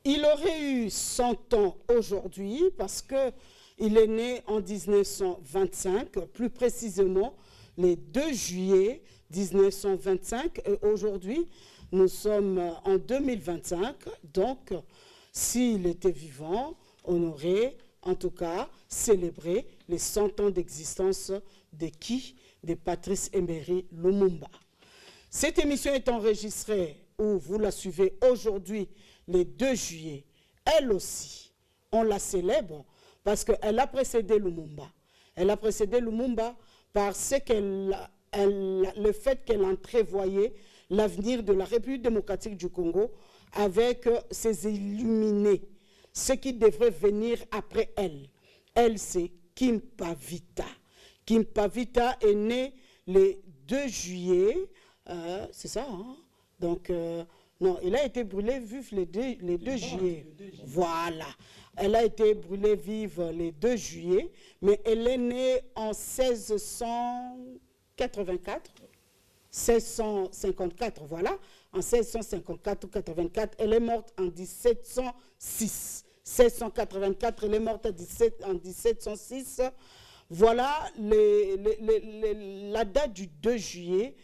il aurait eu 100 ans aujourd'hui parce qu'il est né en 1925, plus précisément le 2 juillet 1925. Et aujourd'hui, nous sommes en 2025. Donc, s'il était vivant, on aurait en tout cas célébré les 100 ans d'existence de Patrice Emery Lumumba. Cette émission est enregistrée, ou vous la suivez aujourd'hui, le 2 juillet. Elle aussi, on la célèbre parce qu'elle a précédé Lumumba. Elle a précédé Lumumba parce que le fait qu'elle entrevoyait l'avenir de la République démocratique du Congo avec ses illuminés, ce qui devrait venir après elle. Elle, c'est Kimpavita. Kimpavita est née le 2 juillet, c'est ça, hein? Donc, non, il a été brûlé vif le 2 juillet. Voilà. Elle a été brûlée vive le 2 juillet, mais elle est née en 1684. 1654, voilà. En 1654 ou 84, elle est morte en 1706. 1684, elle est morte en 1706. Voilà la date du 2 juillet.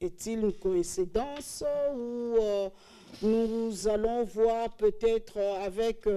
Est-il une coïncidence ou nous allons voir peut-être avec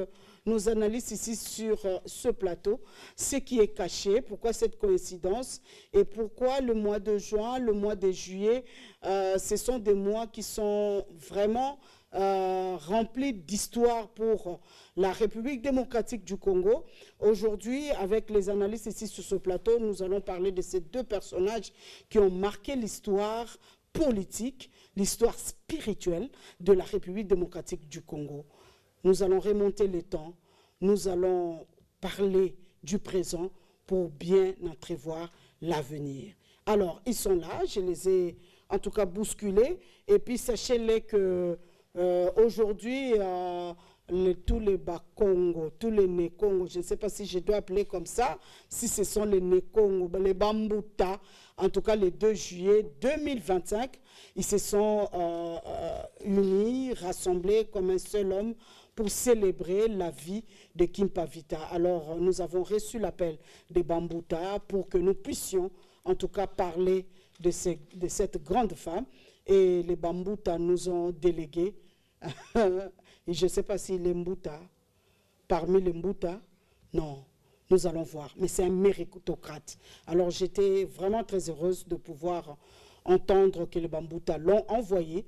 nos analystes ici sur ce plateau ce qui est caché, pourquoi cette coïncidence et pourquoi le mois de juin, le mois de juillet, ce sont des mois qui sont vraiment remplis d'histoire pour la République démocratique du Congo. Aujourd'hui, avec les analystes ici sur ce plateau, nous allons parler de ces deux personnages qui ont marqué l'histoire politique, l'histoire spirituelle de la République démocratique du Congo. Nous allons remonter le temps, nous allons parler du présent pour bien entrevoir l'avenir. Alors, ils sont là, je les ai en tout cas bousculés, et puis sachez-les que aujourd'hui, tous les Bakongo, tous les Nekongo, je ne sais pas si je dois appeler comme ça, si ce sont les Nekongo, les Bambuta, en tout cas le 2 juillet 2025, ils se sont unis, rassemblés comme un seul homme pour célébrer la vie de Kimpavita. Alors, nous avons reçu l'appel des Bambuta pour que nous puissions, en tout cas, parler de cette grande femme. Et les Bambuta nous ont délégué. Et je ne sais pas si les Mbuta, parmi les Mbuta, non, nous allons voir. Mais c'est un méritocrate. Alors, j'étais vraiment très heureuse de pouvoir entendre que les Bambuta l'ont envoyé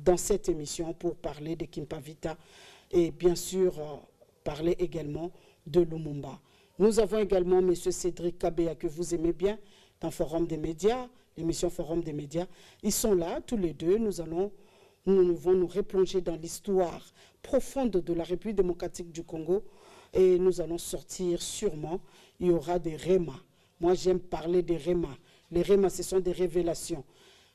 dans cette émission pour parler de Kimpavita et bien sûr parler également de Lumumba. Nous avons également M. Cédric Kabea que vous aimez bien dans Forum des médias, l'émission Forum des médias. Ils sont là tous les deux. Nous allons nous replonger dans l'histoire profonde de la République démocratique du Congo et nous allons sortir sûrement. Il y aura des rémas. Moi j'aime parler des rémas. Les rémas ce sont des révélations.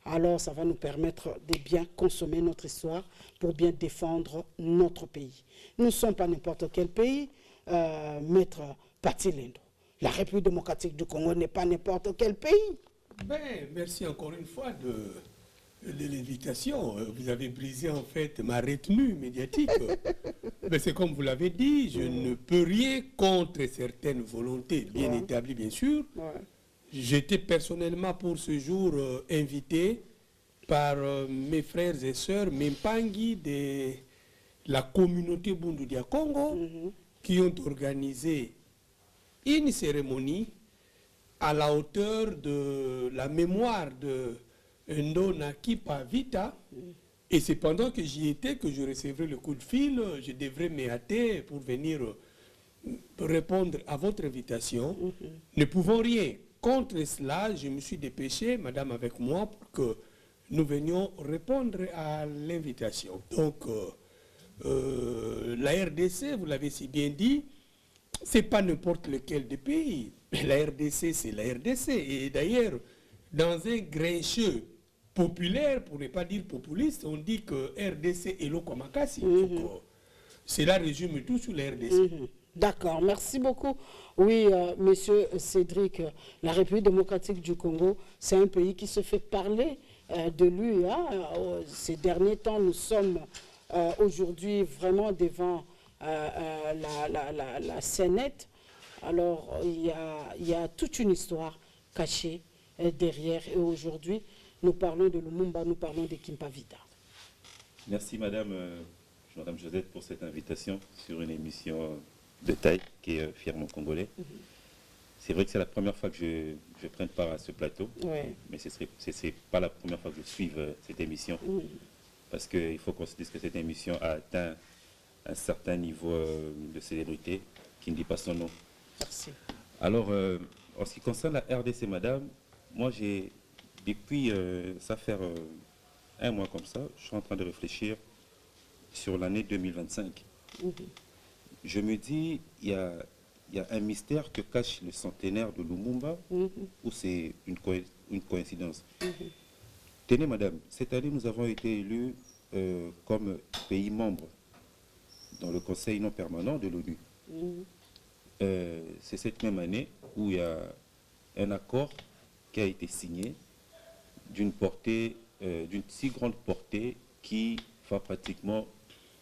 Alors, ça va nous permettre de bien consommer notre histoire pour bien défendre notre pays. Nous ne sommes pas n'importe quel pays, Maître Patilendo. La République démocratique du Congo n'est pas n'importe quel pays. Ben, merci encore une fois de l'invitation. Vous avez brisé en fait ma retenue médiatique. Ben, c'est comme vous l'avez dit, je ne peux rien contre certaines volontés bien établies, bien sûr. Ouais. J'étais personnellement pour ce jour invité par mes frères et sœurs Mempangi de la communauté Bundu Dia Congo qui ont organisé une cérémonie à la hauteur de la mémoire de Ndona Kimpavita. Et c'est pendant que j'y étais que je recevrai le coup de fil, je devrais me hâter pour venir répondre à votre invitation. Ne pouvant rien contre cela, je me suis dépêché, madame avec moi, pour que nous venions répondre à l'invitation. Donc, la RDC, vous l'avez si bien dit, c'est pas n'importe lequel des pays. La RDC, c'est la RDC. Et d'ailleurs, dans un grincheux populaire, pour ne pas dire populiste, on dit que RDC est l'Okomakasi. Cela résume tout sur la RDC. D'accord, merci beaucoup. Oui, monsieur Cédric, la République démocratique du Congo, c'est un pays qui se fait parler de lui. Hein. Ces derniers temps, nous sommes aujourd'hui vraiment devant la scénette. Alors, il y a toute une histoire cachée derrière. Et aujourd'hui, nous parlons de Lumumba, nous parlons de Kimpavita. Merci Madame Josette pour cette invitation sur une émission de taille qui est fièrement congolais. C'est vrai que c'est la première fois que je prenne part à ce plateau, mais ce n'est pas la première fois que je suive cette émission, parce qu'il faut qu'on se dise que cette émission a atteint un certain niveau de célébrité qui ne dit pas son nom. Merci. Alors, en ce qui concerne la RDC, Madame, moi depuis, ça fait un mois comme ça, je suis en train de réfléchir sur l'année 2025. Je me dis, il y a un mystère que cache le centenaire de Lumumba, ou c'est une coïncidence. Tenez, Madame, cette année, nous avons été élus comme pays membre dans le Conseil non permanent de l'ONU. C'est cette même année où il y a un accord qui a été signé d'une si grande portée qui va pratiquement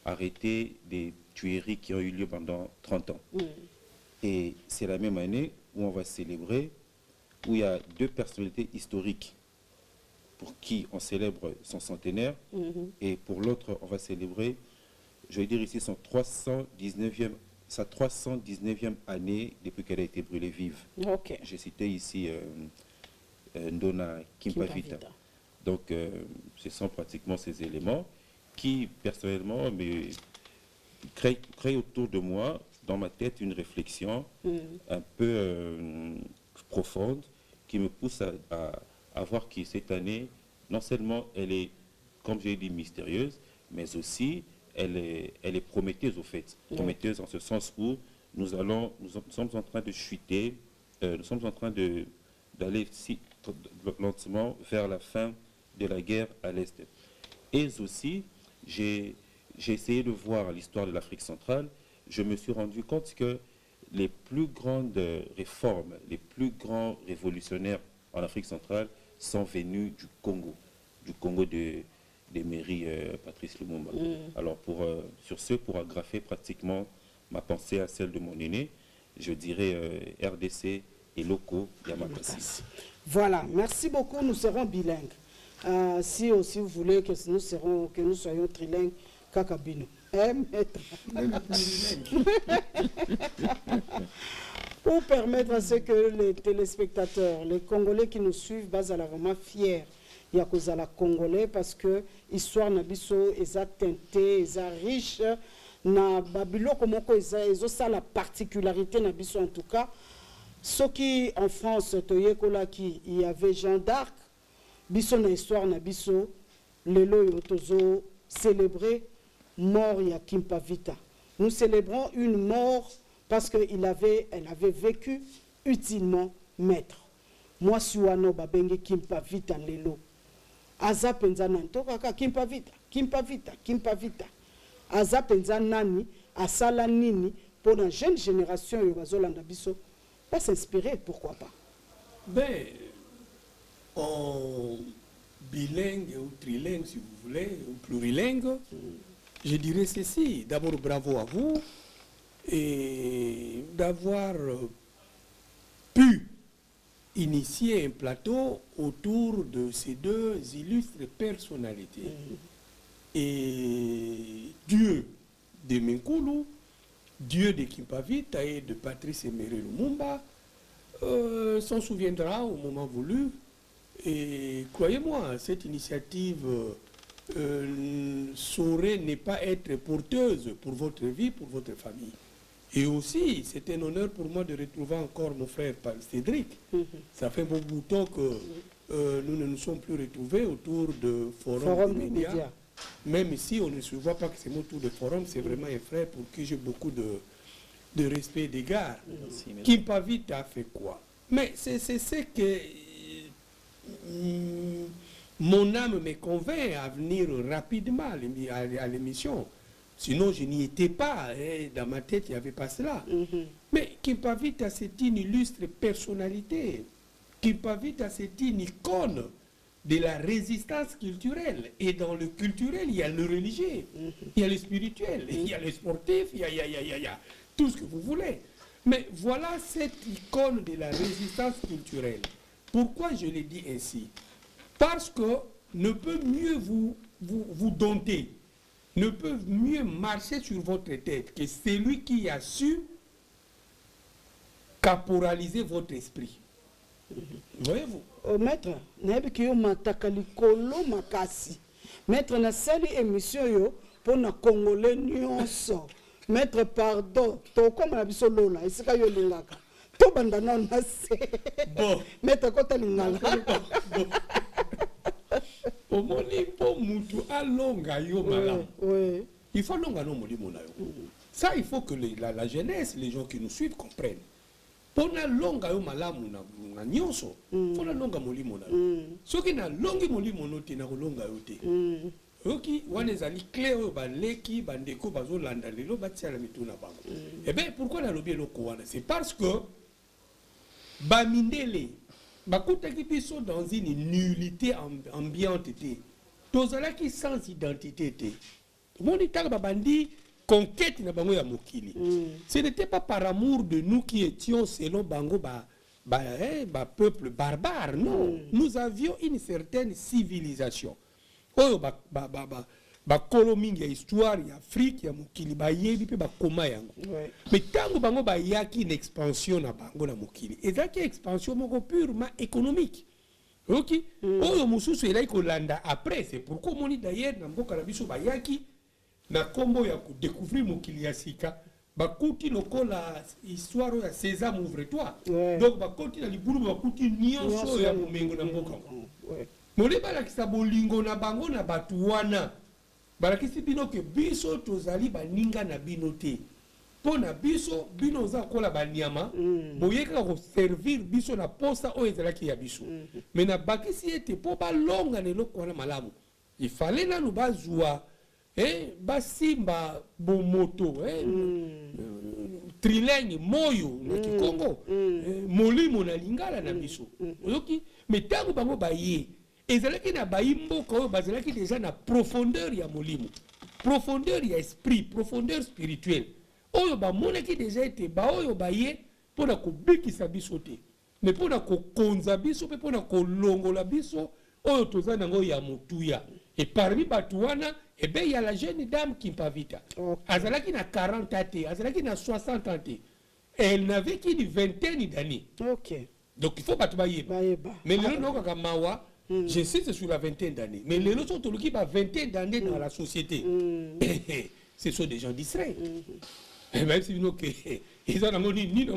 arrêter des tueries qui ont eu lieu pendant 30 ans. Et c'est la même année où on va célébrer, où il y a deux personnalités historiques pour qui on célèbre son centenaire, et pour l'autre, on va célébrer, je vais dire ici, sa 319e année depuis qu'elle a été brûlée vive. J'ai cité ici Ndona Kimpavita. Donc, ce sont pratiquement ces éléments qui, personnellement, créent autour de moi, dans ma tête, une réflexion un peu profonde qui me pousse à voir que cette année, non seulement elle est, comme j'ai dit, mystérieuse, mais aussi elle est prometteuse au fait. Prometteuse en ce sens où nous sommes en train de chuter, nous sommes en train d'aller lentement vers la fin de la guerre à l'Est. Et aussi, j'ai essayé de voir l'histoire de l'Afrique centrale. Je me suis rendu compte que les plus grandes réformes, les plus grands révolutionnaires en Afrique centrale sont venus du Congo des mairies Patrice Lumumba. Alors, sur ce, pour agrafer pratiquement ma pensée à celle de mon aîné, je dirais RDC et locaux Yamakasi. Voilà, merci beaucoup, nous serons bilingues. Si aussi vous voulez que nous soyons trilingues, Kakabino. Pour permettre à ce que les téléspectateurs, les Congolais qui nous suivent, basent vraiment fiers. Il y a cause à la Congolais parce que l'histoire Nabiso est teintée, est riche. Na Babilo comme ça la particularité Nabiso en tout cas. Ce qui en France, il y avait Jeanne d'Arc. Biso na histoire Nabiso, lelo yotozo célébrer mort ya Kimpavita. Nous célébrons une mort parce qu'elle avait vécu utilement maître. Moi, Suano Babenge Kimpavita lelo. Aza penza nantoka Kimpavita. Aza penza nani, asala nini, pour la jeune génération Yogazolanda Biso, pas s'inspirer, pourquoi pas? Ben, en bilingue ou trilingue, si vous voulez, ou plurilingue, je dirais ceci. D'abord, bravo à vous et d'avoir pu initier un plateau autour de ces deux illustres personnalités. Et Dieu de Menkulu, Dieu de Kimpavita et de Patrice Emery Lumumba s'en souviendra au moment voulu. Et croyez-moi, cette initiative saurait ne pas être porteuse pour votre vie, pour votre famille. Et aussi, c'est un honneur pour moi de retrouver encore mon frère Cédric. Ça fait un bon bout de temps que nous ne nous sommes plus retrouvés autour de forums de médias. Même si on ne se voit pas que c'est mon tour de forum, c'est vraiment un frère pour qui j'ai beaucoup de respect et d'égard. Kimpavita a fait quoi? Mais c'est ce que mon âme me convainc à venir rapidement à l'émission. Sinon, je n'y étais pas. Hein. Dans ma tête, il n'y avait pas cela. Mais Kimpavita, c'est une illustre personnalité. Kimpavita, c'est une icône de la résistance culturelle. Et dans le culturel, il y a le religieux, il y a le spirituel, il y a le sportif, il y a tout ce que vous voulez. Mais voilà cette icône de la résistance culturelle. Pourquoi je l'ai dit ainsi? Parce que ne peut mieux vous dompter, ne peut mieux marcher sur votre tête que celui qui a su caporaliser votre esprit. Voyez-vous? Maître, nayebi ki yo mataka likolo makasi. Maître na sali émission yo pour na congolais nyonso. Maître pardon, to koma na biso lola, esika yo lingaka. To banda na na se. Bon. Maître kota lingala. Omoni po mutu alonga yo malamu. Oui. Il faut longa no molimo na yo. Ça, il faut que la jeunesse, les gens qui nous suivent comprennent. Pona longa yo malamu na nyonso, pona longa molimo na yo. Soki na longi molimo no te na kolonga yo te. Oki wana ezali clé oyo baleki bandeko bazolanda lelo batia la mituna bango. Eh bien, pourquoi na lobi eloko wana? C'est parce que bamindele bakutaki biso dans une nullité ambiante te. Tozalaki sans identité te. Moni taka babandi conquête na bango ya mokili. Ce n'était pas par amour de nous qui étions selon bango peuple barbare, non. Nous avions une certaine civilisation. Oyo kolomingi ya histoire ya Afrique ya mokili bayebi pe bakoma yango. Mais tango bango bayaki une expansion na bango na mokili. Ezaki expansion moko purement économique. OK? Oyo mususu elai kolanda après, c'est pourquoi moni d'ailleurs na mboka na biso bayaki na kombo ya ko découvrir mokili ya sika bakuti lokola histoire ya Sésame ouvre-toi. Donc bakuti na libulu bakuti nyonso ya momengo na mboka. Mole balakisa bolingo na bango na batu wana. Balakisi bino ke biso tozali baninga na bino te. Pona biso bino za kola banyama, boyeka ko servir biso na posa o ezalaki ya biso. Mais na bakisi ete po balonga ne lokwana malamu. Il fallait na nous bazwa basimba bomoto trilenge moyo na Kikongo molimo na lingala na biso. Oyoki mais tango bango baye ezalaki na bayimboka oyo bazalaki déjà na profondeur ya molimo, profondeur ya esprit, profondeur spirituelle oyo bamonaki déjà ete baoyo baye mpona kobikisa biso te mais mpona kokonza biso mpe mpona kolongola biso oyo toza nango ya motuya. Et parmi bato wana il y a la jeune dame Kimpavita. Azalaki na 40 ans, azalaki na 60 ans. Elle n'avait qu'une vingtaine d'années. Donc il faut pas te bailler. Mais le nom mawa, je sais c'est sur la vingtaine d'années. Mais les autres sont qui 20 d'années dans la société. Ce sont des gens distraits. Même si nous ils ont ni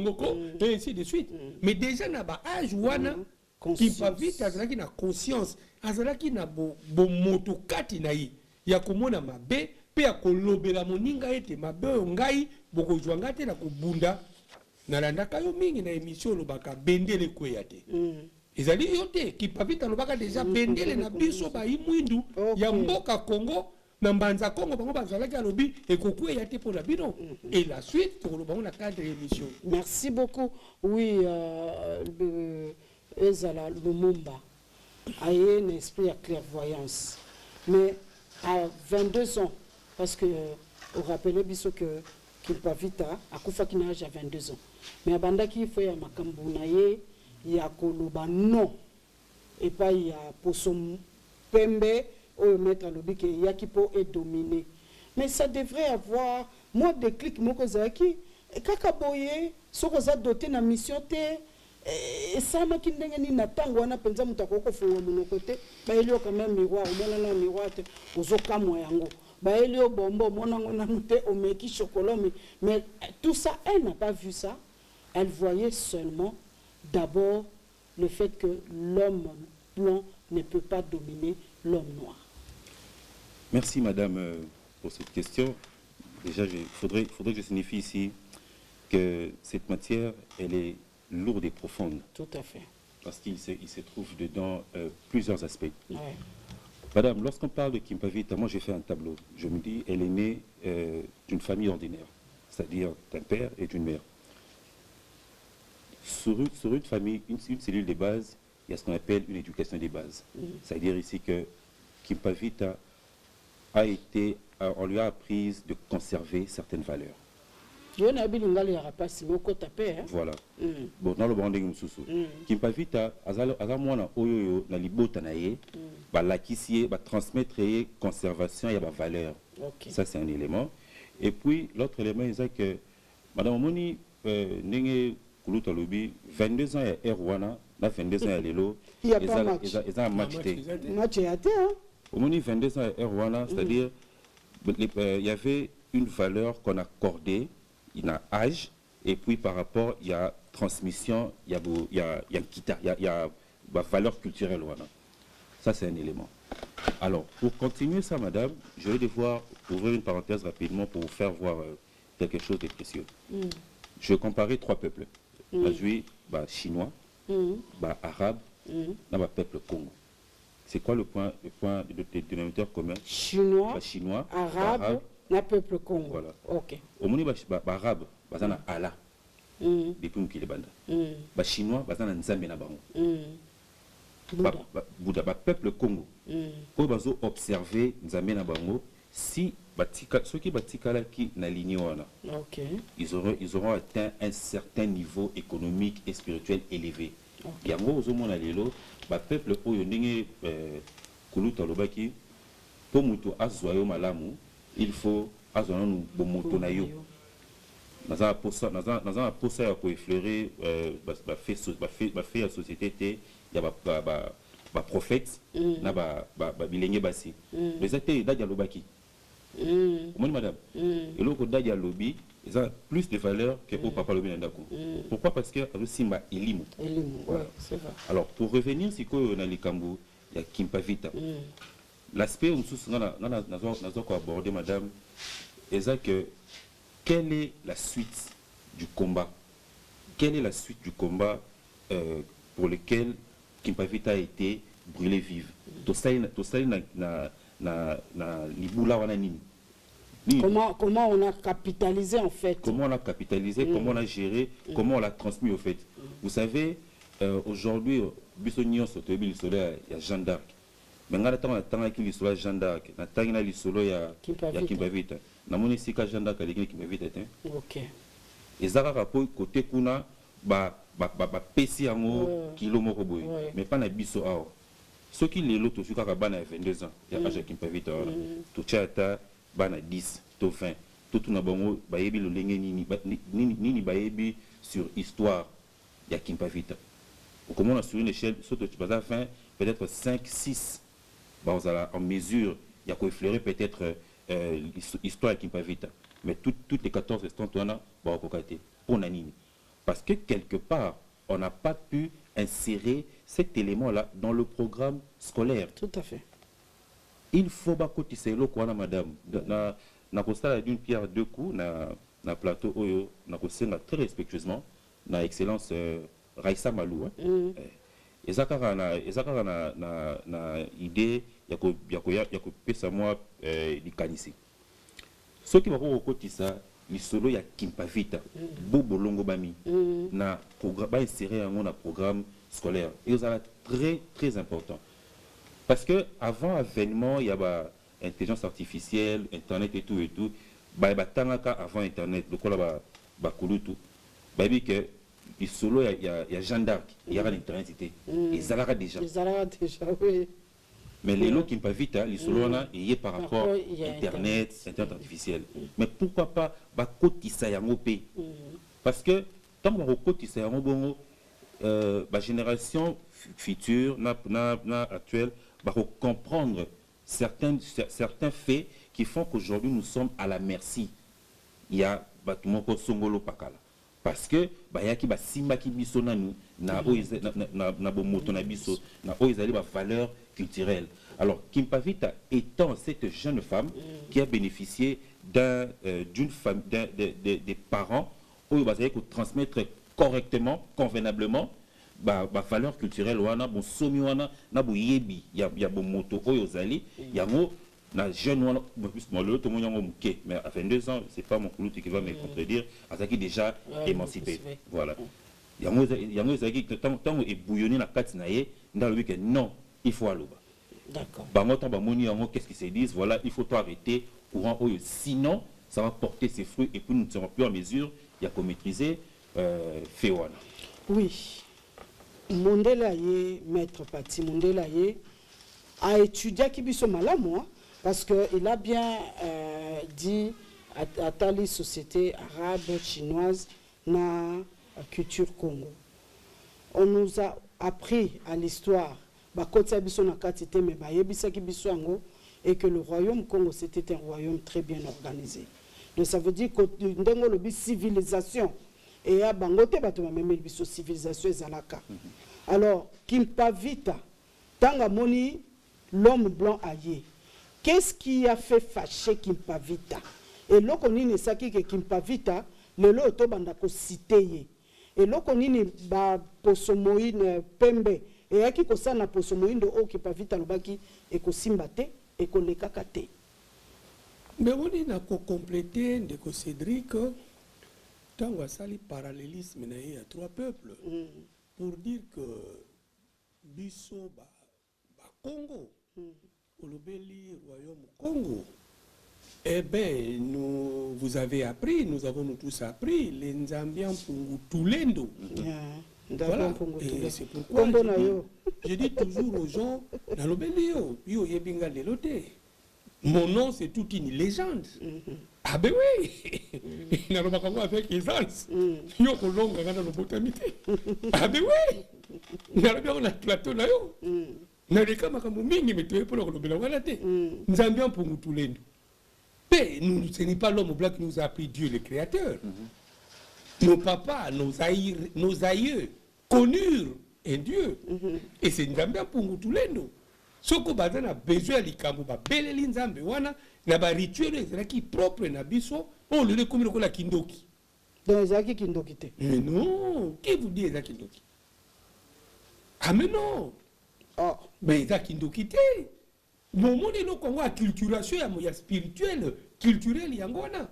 et ainsi de suite. Mais déjà na ba âge wana Kimpavita azalaki na conscience, azalaki na bo moto kati na yi. Ya komona mabe pe ya kolobela moninga ete mabe ngai bokozwa ngate na kobunda na landaka yo mingi na émission lobaka bendele kweya te. Ezali yote Kimpavita lobaka déjà bendele na biso ba imwindu ya mboka Congo na mbanza Congo bango bazalaki alobi ekokweya te pour la bino. Et la suite pour le bango na cadre émission. Merci beaucoup. Oui, Ezala Lumumba a un esprit à clairvoyance. Mais à 22 ans, parce que vous rappelez bien que Kimpavita a Koufa qui n'a 22 ans. Mais à Bandaki, il faut y a Makambunaye, il y a Koloba non. Et pas il y a Posom Pembe, ou mettre à l'obi qu'il y a qui peut être dominé. Mais ça devrait avoir, moi, des clics, moi, Kozaki, et Kakaboye, ce qu'on a doté dans la mission, et ça m'a qui n'a ni natango wana penza mutakoko fonga mon côté ba elio quand même miroir mona na miroir te ozoka moyango ba elio bombo mona ngona nute omeki chocolat mais tout ça elle n'a pas vu ça. Elle voyait seulement d'abord le fait que l'homme blanc ne peut pas dominer l'homme noir. Merci madame pour cette question. Déjà il faudrait que je signifie ici que cette matière elle est lourde et profonde. Tout à fait. Parce qu'il se trouve dedans plusieurs aspects. Ouais. Madame, lorsqu'on parle de Kimpavita, moi j'ai fait un tableau. Je me dis, elle est née d'une famille ordinaire, c'est-à-dire d'un père et d'une mère. Sur une famille, une cellule de base, il y a ce qu'on appelle une éducation des bases. C'est-à-dire ici que Kimpavita on lui a appris de conserver certaines valeurs. Voilà. Bon, dans le banding Moussoussou. Kimpavita, Azamwana Oyoyo, na libota na ye, lakisie, transmettre conservation et valeur. Ça, c'est un élément. Et puis, l'autre élément, c'est que Madame Moni, Nenge Koulouta Lobi, 22 ans à Erwana, 22 ans à Lelo, il y a pas match. Ils ont un match. Match est athée, hein? Au Moni, 22 ans à Erwana, c'est-à-dire, il y avait une valeur qu'on accordait, il y a âge, et puis par rapport, il y a transmission, il y a valeur culturelle. Voilà. Ça, c'est un élément. Alors, pour continuer ça, madame, je vais devoir ouvrir une parenthèse rapidement pour vous faire voir quelque chose de précieux. Je vais comparer 3 peuples. Juif, chinois, arabe, et peuple Congo. C'est quoi le point de dénominateur commun? Chinois, arabe, na peuple Congo. Voilà. Ok. Au moment arabe, bazana Allah. Depuis mukile banda. Chinois, bazana nzambe na bango. Bouddha, peuple Congo. Pour bazo observer nzambe na bango, si ceux qui batikala qui na ligne wana. Ok. Ils auront atteint un certain niveau économique et spirituel élevé. Yango ozomona lelo, peuple oyo ndenge kuluta lobaki po mutu azwayo malamu. Il faut azona nu bomoto na yo. Naza posa ya ko effleurer fait la société ya ba prophète na ba bilenge basi. Les athées dadia lobaki. Moi madame. Et loko dadia lobi, ils ont plus de valeur que au papa lobi ndako. Pourquoi? Parce que simba elimu. Voilà. C'est vrai. Alors pour revenir si ko na likambo ya Kimpavita. L'aspect où nous avons abordé, madame, est que quelle est la suite du combat? Quelle est la suite du combat pour lequel Kimpavita a été brûlé vive? Comment on a capitalisé en fait? Comment on a capitalisé, comment on a géré, comment on l'a transmis au fait? Vous savez, aujourd'hui, Bissonion Sotobi, il y a Jeanne d'Arc. Mais quand on a qui l'histoire Jeanne d'Arc, on a l'histoire de Kimpavita. On a dit que Jeanne d'Arc a dit Kimpavita. Ok. Et ça a rapport côté kuna pesi ango kilo moko boy. Mais pas na biso awa. Ceux qui les loto sur kaka na 22 ans, ya ka Kimpavita wana. To chata bana 10, to 20. Tout na bango bayebi lo lenge nini bayebi sur histoire ya Kimpavita. Comment on a sur une échelle surtout tu vas à 20 peut-être 5 6 en mesure, il y a qu'à effleurer peut-être l'histoire qui peut vite. Mais toutes les 14 restantes, on a pour Nanini. Parce que quelque part, on n'a pas pu insérer cet élément-là dans le programme scolaire. Tout à fait. Il faut que lo quoi, madame. Na constat d'une pierre deux coups, na plateau oyo, na constat très respectueusement, na excellence Raissa Malou. Ezakara na idée yako pesa moi likanisi. Ceux qui vont kokotisa lisolo ya Kimpavita bobo longo bami na programme ba insérer un programme scolaire. Et ça très très important. Parce que avant avènement il y a intelligence artificielle, internet et tout ba tangaka avant internet le kola ba kulutu ba bi que il solo il y a Jeanne d'Arc, il y a l'internet et ça l'a déjà. Oui. Mais les lots qui me vite, les solo on a y est par rapport internet, internet artificiel. Mais pourquoi pas ba kotisa yango pe? Parce que tant qu'on kotisa yango bongo ba génération future na actuelle va comprendre certains faits qui font qu'aujourd'hui nous sommes à la merci. Il y a batumoko songolo pakala. Parce que bayaki ba simba ki biso nanu na bomoto na biso na oizali ba valeur culturelle. Alors Kimpavita étant cette jeune femme qui a bénéficié d'une famille des parents où bazali ko transmettre correctement, convenablement ba valeur culturelle wana bon somi wana na bo yebi ya bomoto oyozali yango na jeune wana plus moi l'autre mon yango muké mais à 22 ans c'est pas mon couloute qui va me contredire azaki déjà émancipé voilà yango zaki tant et bouillonné na kati na ye dans le week-end. Non, il faut aller. D'accord. Qu'est-ce qu'ils se disent? Voilà, il faut tout arrêter courant haut. Sinon, ça va porter ses fruits et puis nous ne serons plus en mesure de maîtriser Féwana. Oui. Mondela Ye, maître Pati, Mondela Ye, a étudié Kibiso Malamoua parce qu'il a bien dit à Tali société arabe, chinoise, na culture Congo. On nous a appris à l'histoire et que le royaume Congo c'était un royaume très bien organisé. Donc ça veut dire que la civilisation et à Bangote même civilisation ezalaka. Alors Kimpa Vita tanga moni l'homme blanc aillé. Qu'est-ce qui a fait fâcher Kimpa Vita? Et là qu'on ne sait que Kimpa Vita le lot banda ko cité et là qu'on ne ba posomoine pembe et à qui ko sana posomoine o Kimpa Vita lobaki et ko simbate et ko lekakate. Mais on est na ko compléter de ko Cédric tant on sali parallélisme na y a trois peuples pour dire que biso ba Congo olobeli royaume Congo. Eh bien, vous avez appris, nous avons tous appris, les Nzambiens pour Tulendo. Voilà. Et c'est pourquoi je dis toujours aux gens, dans le Bélio, mon nom c'est toute une légende. Ah ben oui, il n'a pas avec aisance. Il y a un long dans le botanité. Ah ben oui, il n'a pas un plateau là. Il n'a pas un mingi, mais tu es pour le Bélio. Nzambiens pour Tulendo. Mais ce n'est pas l'homme blanc qui nous a appris Dieu le Créateur. Nos papas, nos aïeux connurent un Dieu. Et c'est Nzambe pour nous tous les nous. Ce qu'on a besoin de l'Ikambo, Beleli Nzambe, wana, na ba rituel qui propre na biso, on le comme la kindoki. Donc Zaki kindoki te. Mais non, qui vous dit Zaki kindoki? Ah mais non. Oh, mais Zaki kindoki te. Mon monde est Congo à culturation, il y a spirituel, culturel, il y a ngona.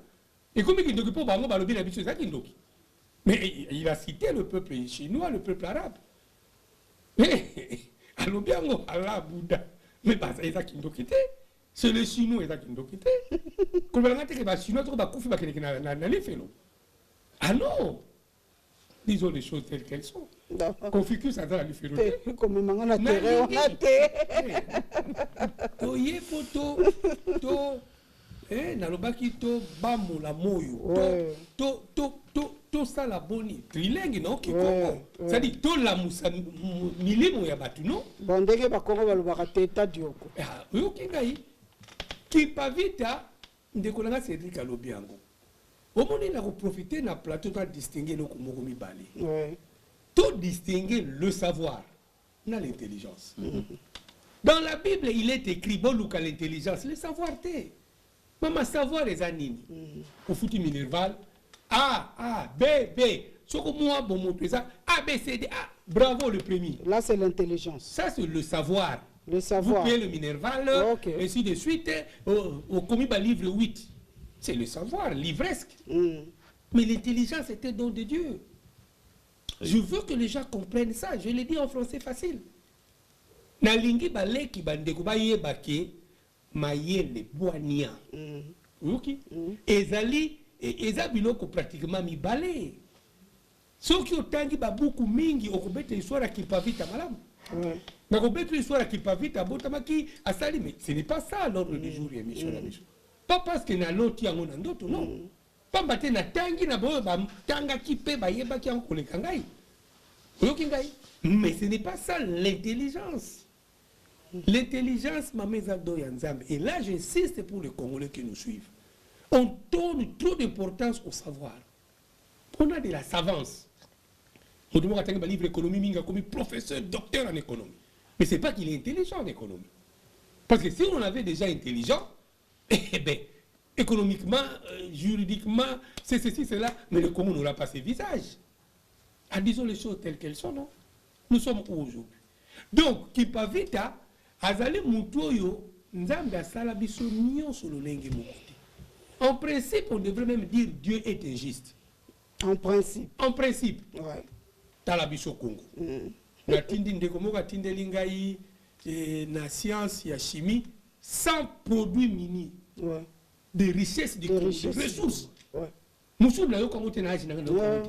Et comme il ne peut pas balobi la biso Kindoki. Mais il a cité le peuple chinois, le peuple arabe. Mais alors bien Allah Bouddha. Mais pas ça Kindoki. C'est le chinois ça Kindoki. Comme on a dit que les chinois trop bakufi ba kena na lefelo. Ah non. Disons les choses telles qu'elles sont. Confucius a dans la lefelo. Comme mangana terre on a té. Oye poto to nalobaki to bambo la moyo to sala boni trilingue non kikoko ça dit to la musa milimo ya batu non bandeke bakongo balobaka teta dioko oyo kingai Kimpa Vita ndekolanga Cédric alobi yango omoni na ko profiter na plateau to distinguer le komoko mibale to distinguer le savoir na l'intelligence. Dans la Bible, il est écrit, bon, Luca, l'intelligence, le savoir-té. Maman, savoir les animes. Au foutu minerval, A, B, B. Ce que moi, bon, mon présent, A, B, C, D, A. Bravo, le premier. Là, c'est l'intelligence. Ça, c'est le savoir. Le savoir. Vous payez le minerval, et ainsi de suite, au commis, livre 8. C'est le savoir, livresque. Mais l'intelligence était don de Dieu. Je veux que les gens comprennent ça. Je l'ai dit en français facile. Nalingi baleki bandeko bayeba ke mayele boania. Oki ezali eza biloko pratiquement mibale. Soki otangi babuku mingi okobeta histoire Kimpa Vita malamu. Na kobeta histoire Kimpa Vita botamaki asali, mais ce n'est pas ça l'ordre du jour et mission la mission. Pas parce que na loti yango na ndoto non. Pas mbate na tangi na boyo ba tanga kipe bayeba ki yango koleka ngai. Oyoki ngai. Mais ce n'est pas ça l'intelligence. L'intelligence, et là j'insiste pour les Congolais qui nous suivent. On donne trop d'importance au savoir. On a de la savance. On demande à un livre d'économie, comme professeur, docteur en économie. Mais ce n'est pas qu'il est intelligent en économie. Parce que si on avait déjà intelligent, eh bien, économiquement, juridiquement, c'est ceci, c'est là, mais le Congo n'aura pas ses visages. Ah, disons les choses telles qu'elles sont, non? Nous sommes où aujourd'hui? Donc, Kimpa Vita, azali mutoyo, nzambe asala biso nyonso lolenge mokote. En principe, on devrait même dire Dieu est injuste. En principe. En principe. Ouais. Dans la biso Congo. na tindi ndeko moko atindeli ngai na science ya chimie 100 produits mini de richesse de ressources. Musu na yo kango te na aji na ngana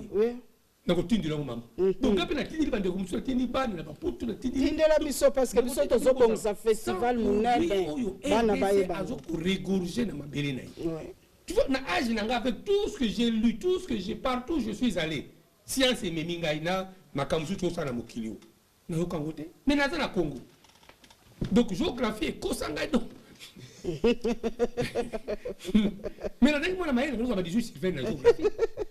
na kotindi lango mama. Donc ngapi na tindi bande ko musu tindi bana na baputu na tindi la biso parce que biso tozo bonza festival munene bana baye ba azo ko regorger na mabele na yi. Tu vois na aji na nga avec tout ce que j'ai lu, tout ce que j'ai partout je suis allé. Science et meminga ina makamzu to sana mokilio. Na yo kango te. Mais na za na Congo. Donc géographie ko sanga donc. Mais la dernière fois, je suis allé à 18 sur 20 dans la géographie.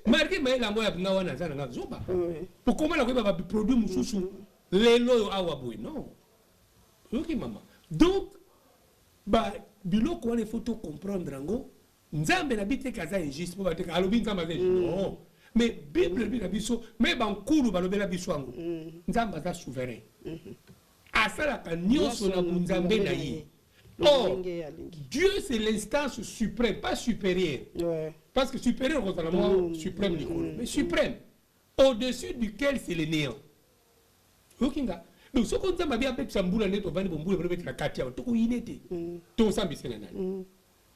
Marqué, je suis allé à la Zoba. Pour comment on va produire mon chouchou, les lois à Waboui. Non. Ok, maman. Donc, il faut comprendre. Nzambe n'habite qu'à injuste pour dire que Nzambe est non. Mais Bible dit que mais Bankuru va le biswango. Nzambe est souverain. À ça la canyon sur la Nzambe naïe. Or, Dieu c'est l'instance suprême, pas supérieure. Parce que supérieur, on suprême, mais suprême, au-dessus duquel c'est le néant. Ok, donc ce qu'on a bien fait, c'est que net au bani bomboule pour mettre la carte, tout qu'on y était, tout ça c'est nanani.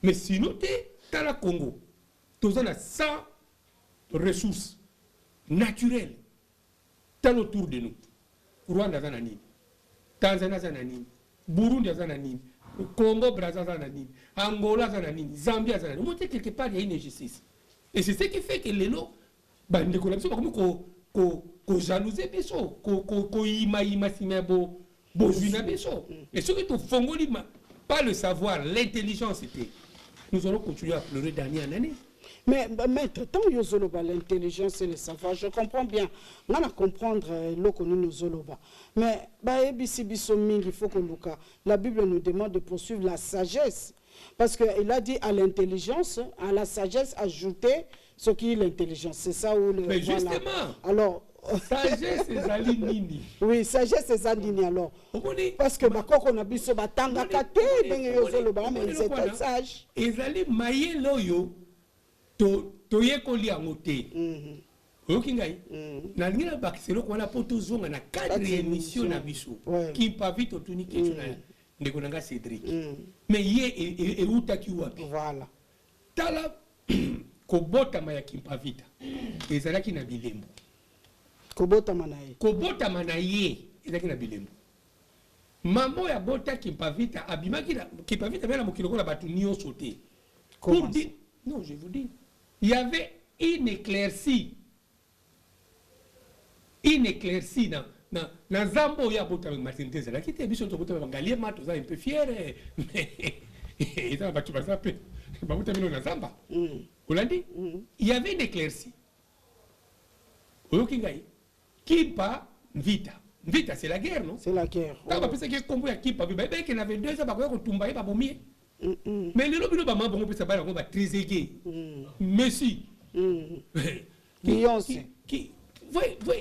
Mais sinon t'es dans la Congo, tout ça a 100 ressources naturelles, tant autour de nous. Rwanda zanani, Tanzanie zanani, Burundi zanani. Congo, Brazzaville, Angola, Zambie, on est quelque part, il y a une injustice. Et c'est ce qui fait que les lots, les collaborations, comme qu'on jalouse, qu'on ima simebo, bozuna beso. Et ce qui te font, pas le savoir, l'intelligence, c'était. Nous allons continuer à pleurer d'année en année. Mais maître, tant que l'intelligence et le savoir, je comprends bien. On a comprendre l'eau que nous avons. Mais il faut que la Bible nous demande de poursuivre la sagesse. Parce qu'il a dit à l'intelligence, à la sagesse, ajouter ce qui est l'intelligence. C'est ça où le. Mais voilà. Justement. Alors. Sagesse et Zalinini. Oui, sagesse et Zalinini alors. Parce que on a biso batanga kate, mais c'est un sage. Et Zali maye loyo. Toyekoli yango te. Oyoki ngai na lingi na bakiselo ko na poto zonga na cadre émission na biso qui pa vite otuni question na ndeko nanga Cédric. Mais ye utaki wapi. Voilà. Tala kobota maya kimpa vita. Ezalaki na bilembo. Kobota manaye. Kobota manaye ezalaki na bilembo. Mambo ya bota kimpa vita abimaki na kimpa vita bela mokiloko na batu nyo sauté. Pour dire non, je vous dis, il y avait une éclaircie dans Zambo ya bota avec Martin Tezela qui était biso to bota bangalie mato za un peu fier mais ils ont battu par ça peu ba bota mino na Zamba. Olandi il y avait une éclaircie. Oyokingai Kipa vita c'est la guerre non? C'est la guerre. Quand on pense que combo ya Kipa bébé qui avait 2 ans ba ko tumba ba bomie. Mais les lobbies de maman vont pas va très aigué. Messi. Qui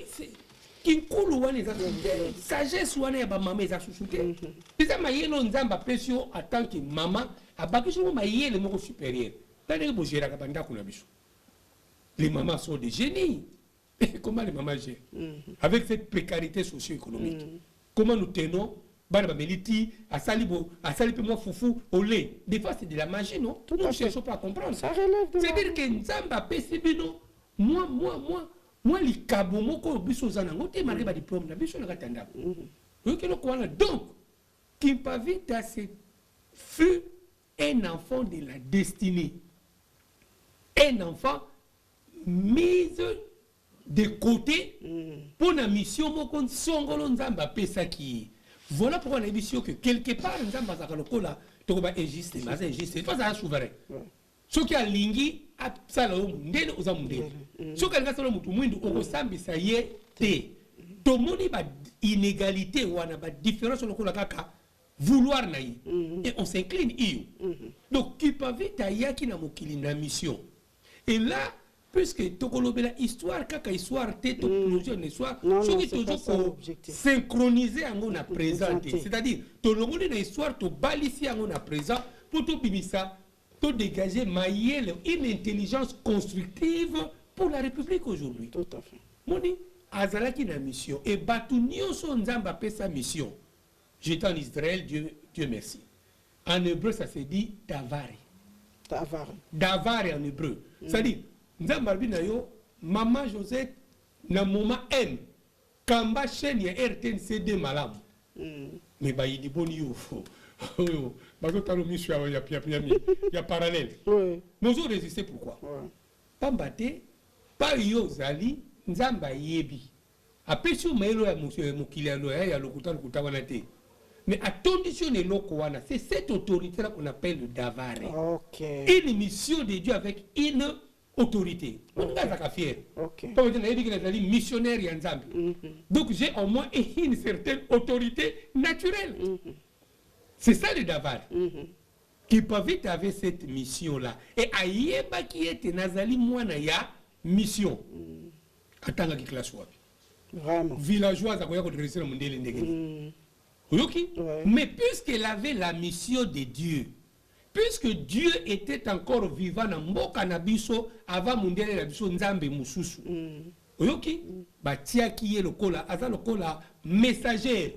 c'est qui coule ou les sagesse ou les maman les associés. Les amayelo nzamba pression en tant que maman a baki sur mayele le mot supérieur. Dans les beaux gérer kabanda kuna biso. Les mamans sont des génies. Comment les mamans gèrent avec cette précarité socio-économique? Comment nous tenons Meliti, à salibo, moi foufou, au lait. Des fois, c'est de la magie, non? Tout le monde ne cherche pas à comprendre. C'est-à-dire que Nzamba Pesibino, moi, les kabomoko, biso zanango, t'es marqué par diplôme, la biso n'a pas tendable. Donc, Kimpavita, fut un enfant de la destinée. Un enfant mis de côté pour la mission, mon songolo Nzamba Pesaki. Voilà pourquoi on a dit que quelque part, nous avons injuste, mais injuste, c'est pas un souverain. Ce qui a lingi, a salon, ndele aux amundele. Ce qui a salon, tout le monde, au sambi, ça y est, tout le monde a inégalité ou a différence sur le kaka, vouloir naï. Et on s'incline, donc, qui peut vite à qui n'a pas mission. Et là, puisque tokolobela histoire kaka histoire te to projet une histoire ce qui toujours synchroniser en na présenter c'est-à-dire to longoli na histoire to balisi en na présent pour to bimisa to dégager maïel une intelligence constructive pour la République aujourd'hui. Tout à fait. Moni azalaki na mission et batu nyonso nzamba pesa mission. J'étais en Israël, Dieu merci. En hébreu ça se dit davare. Davare en hébreu. C'est-à-dire nzamba bina yo maman Josette na moment M kamba chaîne ya RTNC2 malamu. Mais ba yidi boni yo. Bazo talo mission ya parallèle. Nous avons résisté pourquoi? Pambate pa yo zali nzamba yebi. Apesi o maelo ya mokili ya lokuta wana te. Mais à condition de l'Okwana, c'est cette autorité-là qu'on appelle le davare. Une mission de Dieu avec une autorité. On est fier. Missionnaire Yanzambi. Donc j'ai au moins une certaine autorité naturelle. C'est ça le davare. Qui peut vite avec cette mission-là. Et Ayeba qui était Nazali Mwana ya mission. Attends qui classe wapi. Vraiment. Villageois à quoi redresser le monde ndenge. Mais puisqu'elle avait la mission de Dieu, puisque Dieu était encore vivant dans Mboka Nabiso avant Mundele Nabiso Nzambe Mususu. Oyoki, batia qui est le kola, aza le kola messager.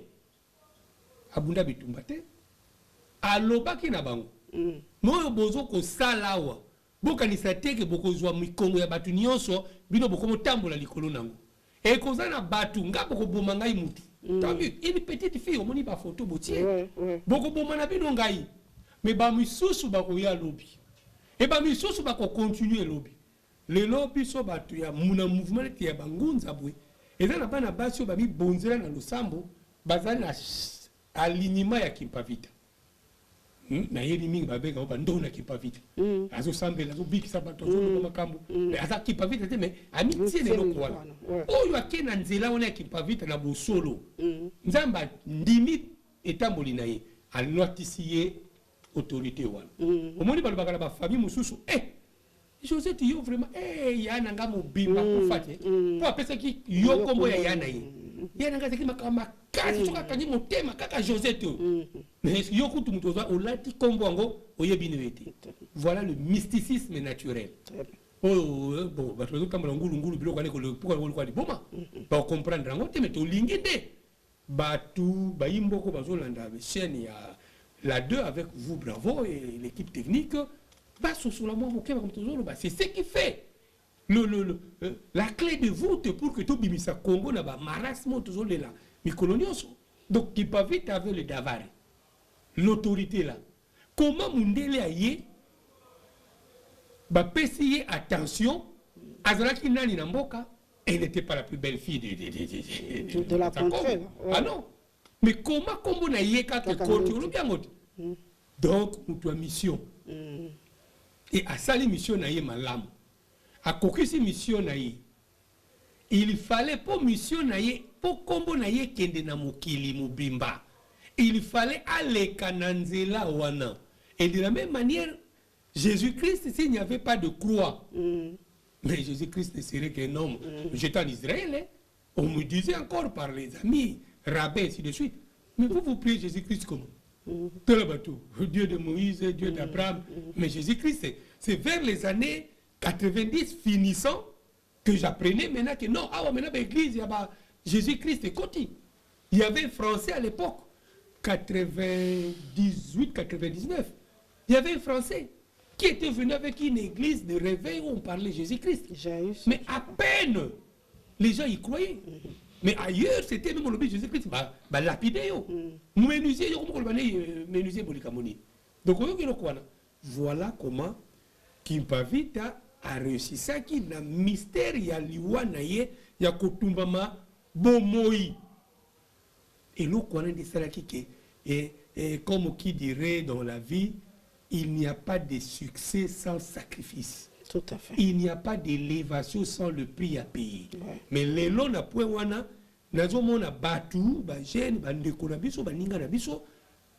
Abunda bitumbate. Aloba ki na bango. Moyo bozo ko salawa. Boka ni sateke boko zwa mikongo ya batu nyonso bino boko motambola likolo nango. Et kozana batu ngabo ko bomangai mutu. T'as vu, une petite fille, on m'a photo boutier. Beaucoup de gens n'ont pas eu. Mais bah misusu ba ko ya lobby. Et bah misusu ba ko continuer lobby. Les lobby so ba tu ya muna mouvement ti ya bangunza bwe. Et là na bana basi ba mi bonzela na lusambo bazali na alignement ya Kimpavita. Na yeli mingi ba beka ba ndona Kimpavita. Azo sambe azo bikisa ba to zo makambo. Mais aza Kimpavita te mais amitié ne lo kwa. Oyo akena nzela ona Kimpavita na bosolo. Nzamba ndimi etamboli na ye. Alotisiye autorité wana. Omoni balobaka ba famille mususu Josette yo vraiment yana nga mobimba kufate. Po apesa ki yo kombo ya yana ye. Yana nga zaki makama kasi soka kanyi motema kaka Josette. Mais yo kutu mutoza olati kombo ngo oyebine wete. Voilà le mysticisme naturel. Bon, ba tozo kamba ngulu biloko ale ko le pourquoi ko boma. Ba comprendre ngo te meto lingide. Batu bayimbo ko bazolanda be chaîne ya la 2 avec vous, bravo, et l'équipe technique, c'est ce qui fait la clé de voûte pour que tout bimisa Congo n'a pas marasme toujours là. Mais colonioso. Donc, qui peut vite avec le davare, l'autorité là. Comment Mundele aye, bah, pessier attention, Azraki Nani Namboka, elle n'était pas la plus belle fille de la contrée. Ah non. Mais comment on a yé quand tu bien donc pour toi mission et à ça les missions na yé malam à kokisi mission na yé il fallait pour mission na yé pour kombo na yé kende na mokili mobimba il fallait aller kananzela wana et de la même manière Jésus-Christ s'il n'y avait pas de croix mais Jésus-Christ ne serait qu'un homme j'étais en Israël on me disait encore par les amis rabbins, ainsi de suite. Mais vous priez Jésus-Christ comment? Dieu de Moïse, Dieu d'Abraham. Mais Jésus-Christ, c'est vers les années 90 finissant que j'apprenais maintenant que non, maintenant l'église, il y a Jésus-Christ est côté. Il y avait un Français à l'époque, 98, 99. Il y avait un Français qui était venu avec une église de réveil où on parlait Jésus-Christ. Mais à peine, les gens y croyaient. Mais ailleurs, c'était même le Jésus-Christ, lapidé. Menuisier, menuisier bolikamoni. Donc, voilà comment Kimpavita a réussi ça qui est un mystère, il y a liwanaye, il y a kotumbama bomoi. Et l'eau qu'on a dit ça et comme qui dirait dans la vie, il n'y a pas de succès sans sacrifice. Tout à fait. Il n'y a pas d'élévation sans le prix à payer. Ouais. Mais les lots na point wana nazomona batu ba jeune ba ndeko na biso ba ninga na biso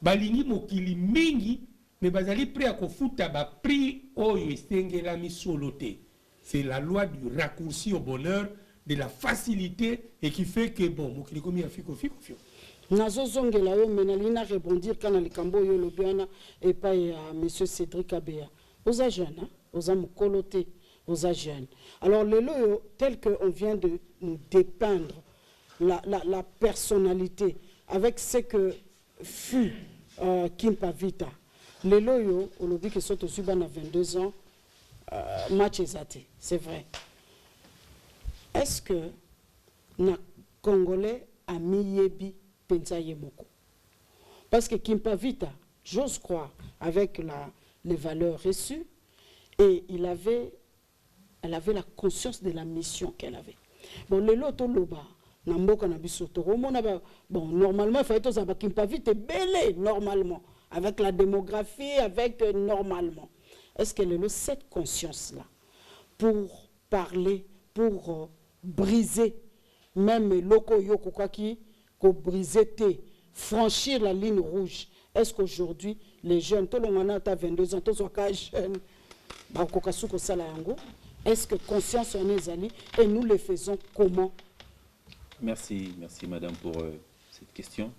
balingi mokili mingi mais bazali prêt à kofuta ba prix oyo esengela misoloté. C'est la loi du raccourci au bonheur, de la facilité et qui fait que bon mokili komi afiko fiko fiko. Nazozongela yo menalina rebondir kana likambo yo lobiana et pas à monsieur Cédric Abea. Oza jeune hein? Oza mukolote aux jeunes. Alors, le lot, tel qu'on vient de nous dépeindre, la personnalité, avec ce que fut Kimpa Vita, le lot, on dit que sont aussi à 22 ans, match exaté, c'est vrai. Est-ce que les Congolais a mis Yebi Penza Yemoko? Parce que Kimpa Vita, j'ose croire, avec les valeurs reçues, et elle avait la conscience de la mission qu'elle avait. Bon, le loto loba, namboka na bisoto, bon, normalement, il fallait que ça Kimpa Vita belé, normalement, avec la démographie, avec normalement. Est-ce qu'elle a cette conscience-là pour parler, pour briser, même loko yoko kwaki, pour briser, franchir la ligne rouge? Est-ce qu'aujourd'hui, les jeunes, tout le monde a 22 ans, tous les jeunes, est-ce que conscience en est allée et nous le faisons comment? Merci madame pour cette question.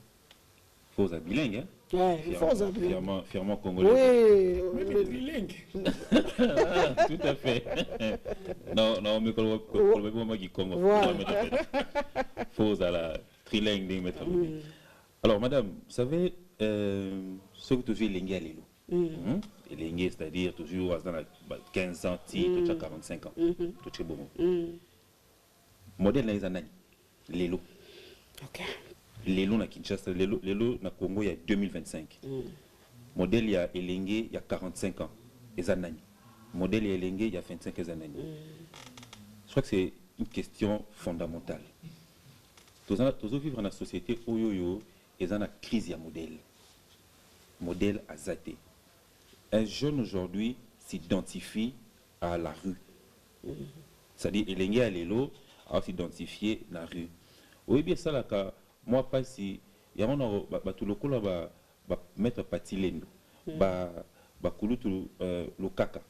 Faux à bilingue, hein? Ouais, faux à bilingue. Fièrement congolais. Oui, Même trilingue. Tout à fait. Non, mais moi qui Congo. Faux à la trilingue de mettre. Alors madame, vous savez, ce que tu fais l'engue à l'élo. L'engue, c'est-à-dire toujours dans 15 ans, tu as 45 ans. Tu es bon. Modèle dans les l'élo. Ok. L'élo na Kinshasa, l'élo na Congo, il y a 2025. Modèle il y a Elenge, il y a 45 ans. Ezanani. Modèle il y a Elenge, il y a 25 ans. Je crois que c'est une question fondamentale. Tous vivre dans la société où il y a une crise de modèle. Modèle à Zate. Un jeune aujourd'hui s'identifie à la rue. C'est-à-dire, Elenge à l'élo a s'identifié à la rue. Oui, bien ça, là, moi, pas si. Il y a un tout le coup là, mettre patilendo. Kulutu le kaka.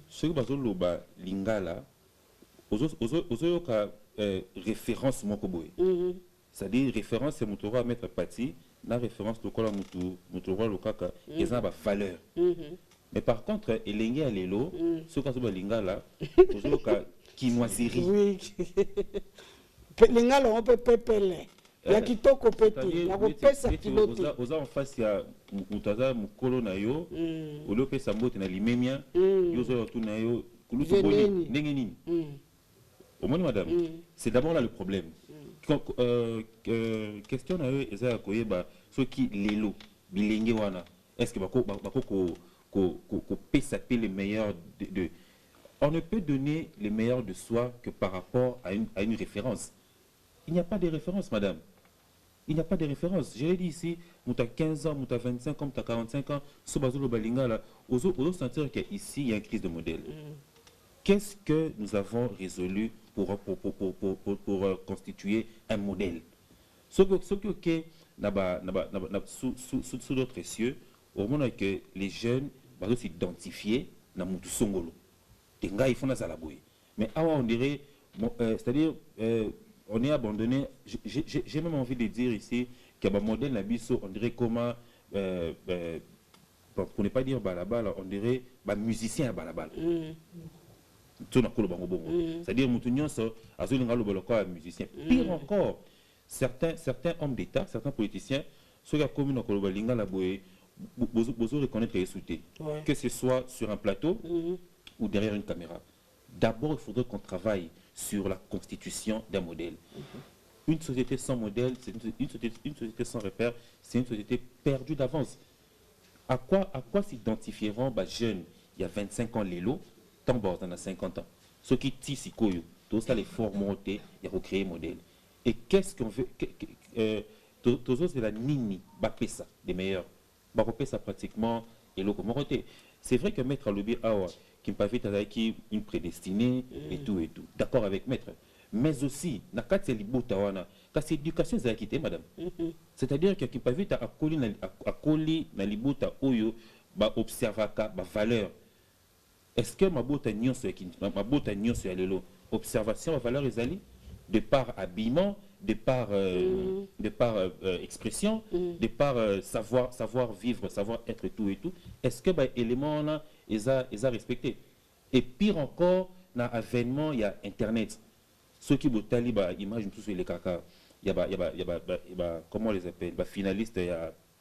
Ce que bazolo lingala, aux référence mon koboé. C'est-à-dire, référence, c'est mon mettre pati, la référence, le kola moutoura le kaka, et ça a valeur. Mais par contre, il y a les lots, ce que vous lingala, aux quinoiserie. Oui. Lingala, on peut pépeler. Il y a qui toko pété. Il y a qui pèse à piloter. Aux en face, il y a Moutaza, Moukolo na yo, au lieu de sa mbote na limemia, yo zo tout na yo, kulutu boni, nengenini. Au moins, madame, c'est d'abord là le problème. Question à eux, ils ont ceux qui les lots, bilingue wana. Est-ce que peut s'appeler les meilleurs de. On ne peut donner les meilleurs de soi que par rapport à une référence. Il n'y a pas de référence, madame. Il n'y a pas de référence. Je l'ai dit ici, tu as 15 ans, tu as 25 ans, tu as 45 ans, ce bazolo balinga là, aux sentir qu'ici, il y a une crise de modèle. Qu'est-ce que nous avons résolu pour constituer un modèle? Ce que sous d'autres cieux, au moment que les jeunes vont s'identifier dans Moutou Songolo. Ils font ça la bouille. Mais on dirait, c'est-à-dire, on est abandonné. J'ai même envie de dire ici qu'il y a un modèle Nabiso, on dirait comment, pour ne pas dire balabala, on dirait musicien à balabala. C'est-à-dire, Moutounion, à musicien. Pire encore, certains hommes d'État, certains politiciens, ceux qui ont commis dans Kolobalinga la bouée, vous reconnaître et sauter. Que ce soit sur un plateau ou derrière une caméra. D'abord, il faudrait qu'on travaille sur la constitution d'un modèle. Une société sans modèle, c'est une société sans repère, c'est une société perdue d'avance. À quoi s'identifieront jeunes, il y a 25 ans, les lots, tant bord dans 50 ans. Ceux qui tissent tout ça, les formontés, il y a recréé modèle. Et qu'est-ce qu'on veut tous c'est la nini, ça, des meilleurs. Ça pratiquement, et l'ocomoroté. C'est vrai que Maître Alobi Awa, qui me parle avec une prédestinée et tout. D'accord avec Maître. Mais aussi, dans c'est éducation qui madame. C'est-à-dire que qui me parle à coller dans l'ibota oyo, observaka, valeur. Est-ce que ma bota nyon sur l'élo, observation, valeur est allée de par habillement, de par expression, de par savoir vivre, savoir être tout et tout. Est-ce que élément là ils a respecté? Et pire encore, na avènement, il y a Internet. Ceux qui ont image sur les caca, il y a, comment on les appelle, finalistes, il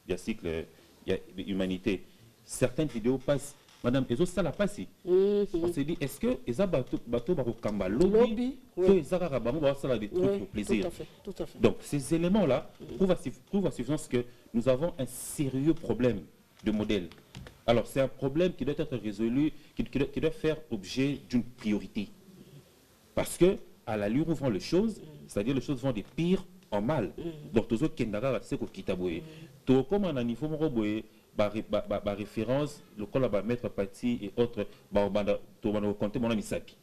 y a cycle, il y a humanité. Certaines vidéos passent. Madame, et ça la passe. On s'est dit, est-ce que les bateaux kamba lobby, ça va des trucs pour plaisir. Tout à fait. Donc ces éléments-là prouvent à suffisance que nous avons un sérieux problème de modèle. Alors c'est un problème qui doit être résolu, qui doit faire objet d'une priorité. Parce que à l'allure où vont les choses, c'est-à-dire les choses vont de pire en mal. Donc tous ceux qui n'ont c'est qu'on quitte à boyer. Tout comme on a niveau moroboyer. Référence, le col va mettre parti et autres, compter mon ami Sapi.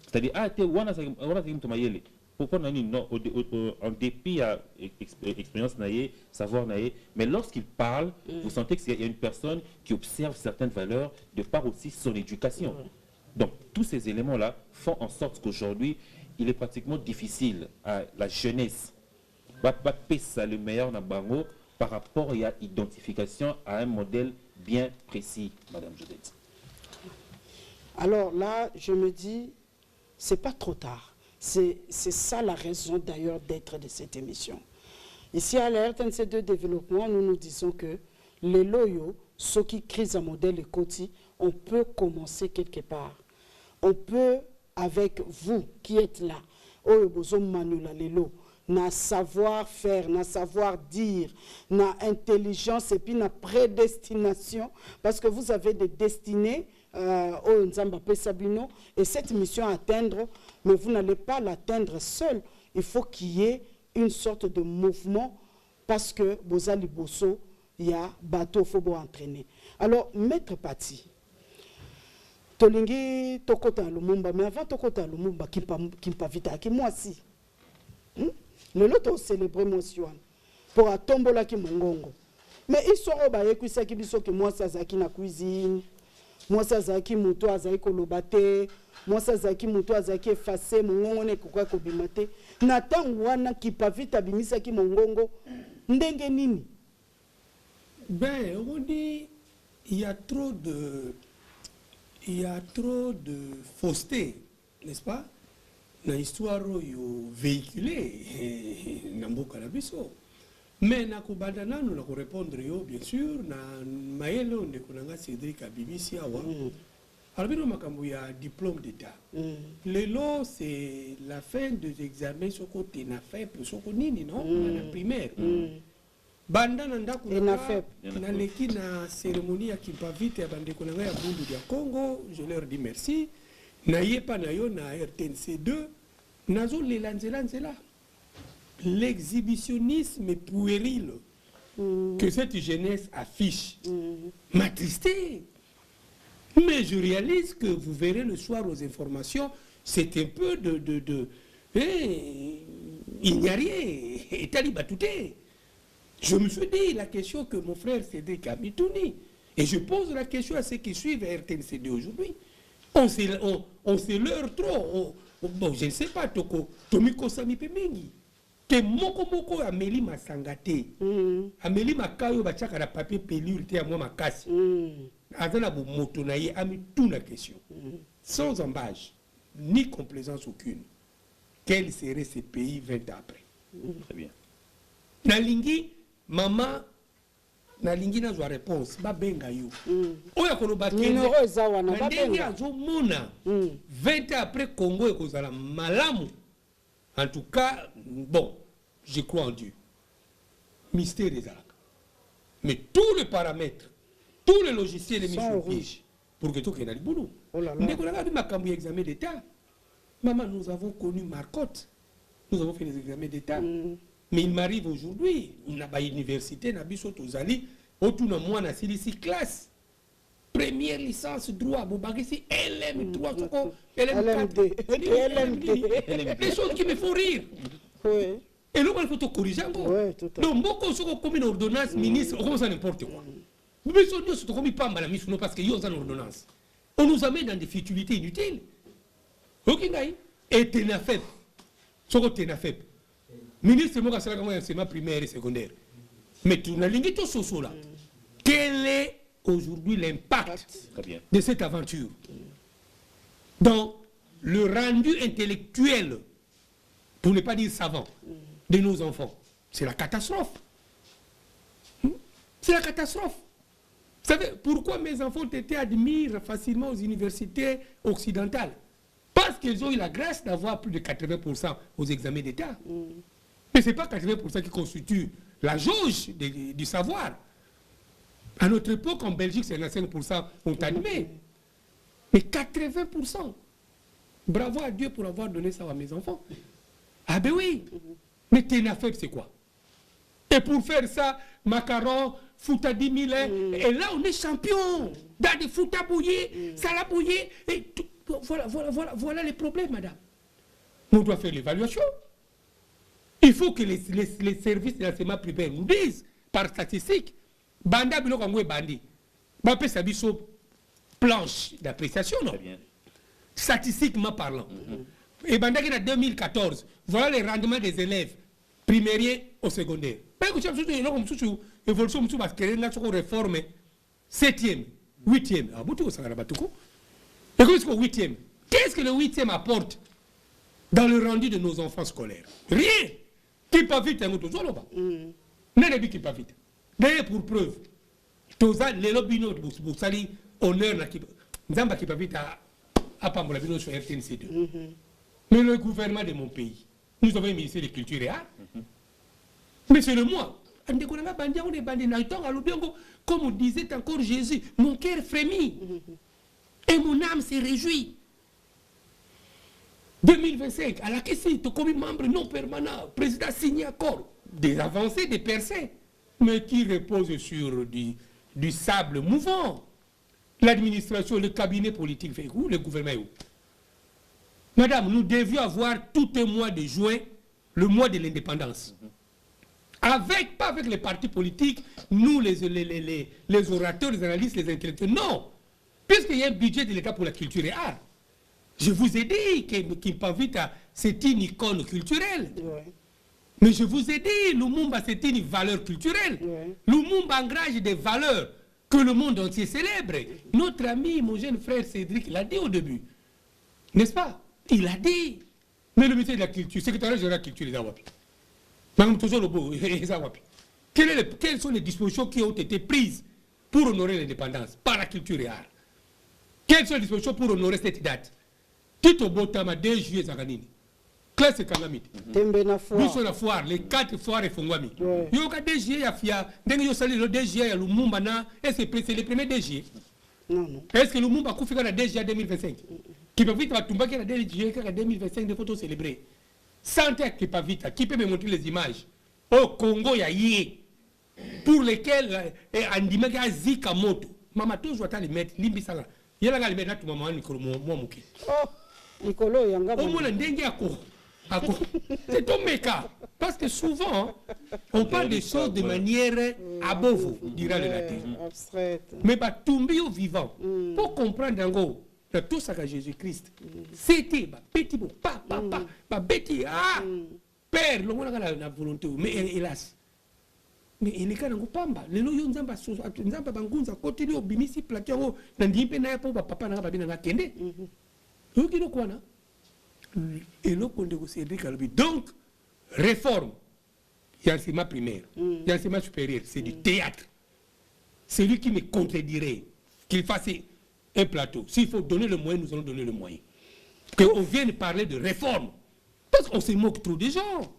C'est-à-dire, pourquoi non, en dépit à expérience naïe, savoir naïe, mais lorsqu'il parle, vous sentez qu'il y a une personne qui observe certaines valeurs de par aussi son éducation. Donc, tous ces éléments-là font en sorte qu'aujourd'hui, il est pratiquement difficile à la jeunesse. Ça le meilleur dans Bango. Par rapport à l'identification à un modèle bien précis, Madame Judith. Alors là, je me dis, c'est pas trop tard. C'est ça la raison d'ailleurs d'être de cette émission. Ici à la RTNC2 Développement, nous disons que les loyaux, ceux qui créent un modèle de côté, on peut commencer quelque part. On peut, avec vous qui êtes là, na savoir-faire, na savoir-dire, na intelligence et puis na prédestination, parce que vous avez des destinées et cette mission à atteindre, mais vous n'allez pas l'atteindre seul. Il faut qu'il y ait une sorte de mouvement, parce que Bozali Bosso, il y a bateau, il faut entraîner. Alors, maître Pati, Tolingi Tokota Lumumba, mais avant Tokota Lumumba, Kimpa Vita, qui moi aussi. Le lot célébrer mon soin pour à tombola qui mongongo. Mais ils sont au qui ça qui biso que moi ça zaki na cuisine, moi ça zaki muto azaki kolobate, moi ça zaki muto azaki effacé mongongo ne kokwa kobimate. Natan wana qui pa vite bimisa ki mongongo ndenge nini. Ben on dit il y a trop de fausseté, n'est-ce pas? Na histoire yo véhiculé na mboka na biso, mais na kubanda nanu na répondre yo bien sûr na mayele onde kunanga Cédric Abibisi awa albino makambo ya diplôme d'état lelo c'est la fin des examens soko tena fait soko nini non na primaire banda na ndaku na leki na cérémonie ya Kimpavite ya bande kunanga ya Bundu ya Congo, je leur dis merci. Nayepa na yo na RTNC2, nazo l'elanzela. L'exhibitionnisme puéril que cette jeunesse affiche m'attristé. Mais je réalise que vous verrez le soir aux informations, c'est un peu il n'y a rien, et talibatouté. Je me suis dit la question que mon frère Cédric a mitouni, et je pose la question à ceux qui suivent RTNC2 aujourd'hui. On se leurre trop. Bon, je ne sais pas, Toko. Tomiko Sami Pemengi. Te moko Amélie Masangate. Amélie Makayo Bachaka la papier pelure te à moi ma casse. Azana bo moto na ye ami tout la question. Sans embâche, ni complaisance aucune. Quel serait ce pays 20 ans après? Très bien. Nalingi, maman. Nalingi na zwa réponse ba benga yo oya koloba numéro ezawa na ba benga azo mona 20 ans après Congo et kozala malamu. En tout cas bon, je crois en Dieu, mystère des arcs, mais tous les paramètres, tous les logiciels mis sur pied pour que tout ait dans boulot. Ndeko na bi makambo ya examen d'état. Maman, nous avons connu Marcotte, nous avons fait les examens d'état. Mais il m'arrive aujourd'hui, il n'a pas université, n'a pas de autour de moi, n'a ici classe. Première licence droit, vous avez ici LM3, LM4, les choses qui me font rire. Oui. Et là, il faut tout corriger encore. Donc, beaucoup sont comme une ordonnance ministre, on commence à n'importe quoi. Mais ce sont tout comme pas mal parce qu'il y a une ordonnance. On nous amène dans des futilités inutiles. Ok, et t'es na fait. T'es na fait. Ministre Moka Salagama enseignement primaire et secondaire. Mais tout n'a pas tout ce là. Quel est aujourd'hui l'impact de cette aventure? Donc, le rendu intellectuel, pour ne pas dire savant, de nos enfants. C'est la catastrophe. C'est la catastrophe. Vous savez, pourquoi mes enfants ont été admis facilement aux universités occidentales? Parce qu'ils ont eu la grâce d'avoir plus de 80% aux examens d'État. Mais ce n'est pas 80% qui constitue la jauge du savoir. À notre époque, en Belgique, c'est 5% ont admis. Mais 80%. Bravo à Dieu pour avoir donné ça à mes enfants. Ah ben oui. Mais TENAFEP, c'est quoi? Et pour faire ça, macaron, foot à 10 000, et là on est champion. Dans des foot à bouillir, ça l'a bouillé. Et tout, voilà les problèmes, madame. On doit faire l'évaluation. Il faut que les services de l'enseignement primaire nous disent, par statistique, Banda Bilok Angwe Bandi, Bapé Sabiso, planche d'appréciation, non? Statistiquement parlant. Et Banda qui en 2014, voilà les rendements des élèves primaires au secondaire. Évolution parce que là, on réforme 7e, 8e. Ah, bon, ça va tout. Et qu'est-ce que le 8e? Qu'est-ce que le 8e apporte dans le rendu de nos enfants scolaires? Rien. Qui pas vite, un autre zone là-bas. N'est-ce qui pas vite. D'ailleurs, pour preuve, tous les lobbies pour salir honneur na qui Nzamba qui pas vite à Pambola Bino sur RTNC2. Mais le gouvernement de mon pays, nous avons un ministère de Culture et Arts. Mais c'est le moi. Comme disait encore Jésus, mon cœur frémit et mon âme se réjouit. 2025, à la question, comme membre non permanent, président signé accord, des avancées, des percées, mais qui reposent sur du sable mouvant. L'administration, le cabinet politique fait où? Le gouvernement est où? Madame, nous devions avoir tout un mois de juin, le mois de l'indépendance. Avec, pas avec les partis politiques, nous les orateurs, les analystes, les intellectuels. Non. Puisqu'il y a un budget de l'État pour la culture et art. Je vous ai dit qu'Impavita, c'est une icône culturelle. Ouais. Mais je vous ai dit, Lumumba, c'est une valeur culturelle. Ouais. Lumumba engage des valeurs que le monde entier célèbre. Notre ami, mon jeune frère Cédric, l'a dit au début. N'est-ce pas? Il a dit. Mais le ministère de la Culture, secrétaire général de la Culture, les Awapi. Quelles sont les dispositions qui ont été prises pour honorer l'indépendance par la culture et art? Quelles sont les dispositions pour honorer cette date? Tito Botama, 2 juillet Zaganini. Classe Kangamit. Nous sommes la foire, les 4 foires et Fongwami. Yo ka 2 juillet ya fia, dengue yo sali le 2 juillet ya Lumumba na, est-ce que c'est le premier 2 juillet? Non. Est-ce que Lumumba koufika na 2 juillet 2025? Qui peut vite tomber na 2 juillet 2025 des photos célébrées. Santé qui pas vite, qui peut me montrer les images au Congo ya yé pour lesquels Andimega Zikamoto mama toujours attend les mettre limbi sala yela ga les mettre tout maman Nicolo moi muki Nicolo yanga au moins ndenge ako c'est ton méca parce que souvent on parle des choses de manière abovo dira le latin abstraite mais ba tumbi au vivant pour comprendre ngo tout ça que Jésus-Christ c'était petit bon papa petit père le monde a la volonté mais hélas mais il est quand même pamba le lo nzamba nzamba bangunza continue au bimisi plateau na ndimpe na po papa na babina na kende yoki no kwana et le konde ko Cédric Alobi donc réforme l'enseignement primaire l'enseignement supérieur c'est du théâtre. C'est lui qui me contredirait qu'il fasse un plateau. S'il faut donner le moyen, nous allons donner le moyen. Qu'on vienne parler de réforme. Parce qu'on se moque trop des gens.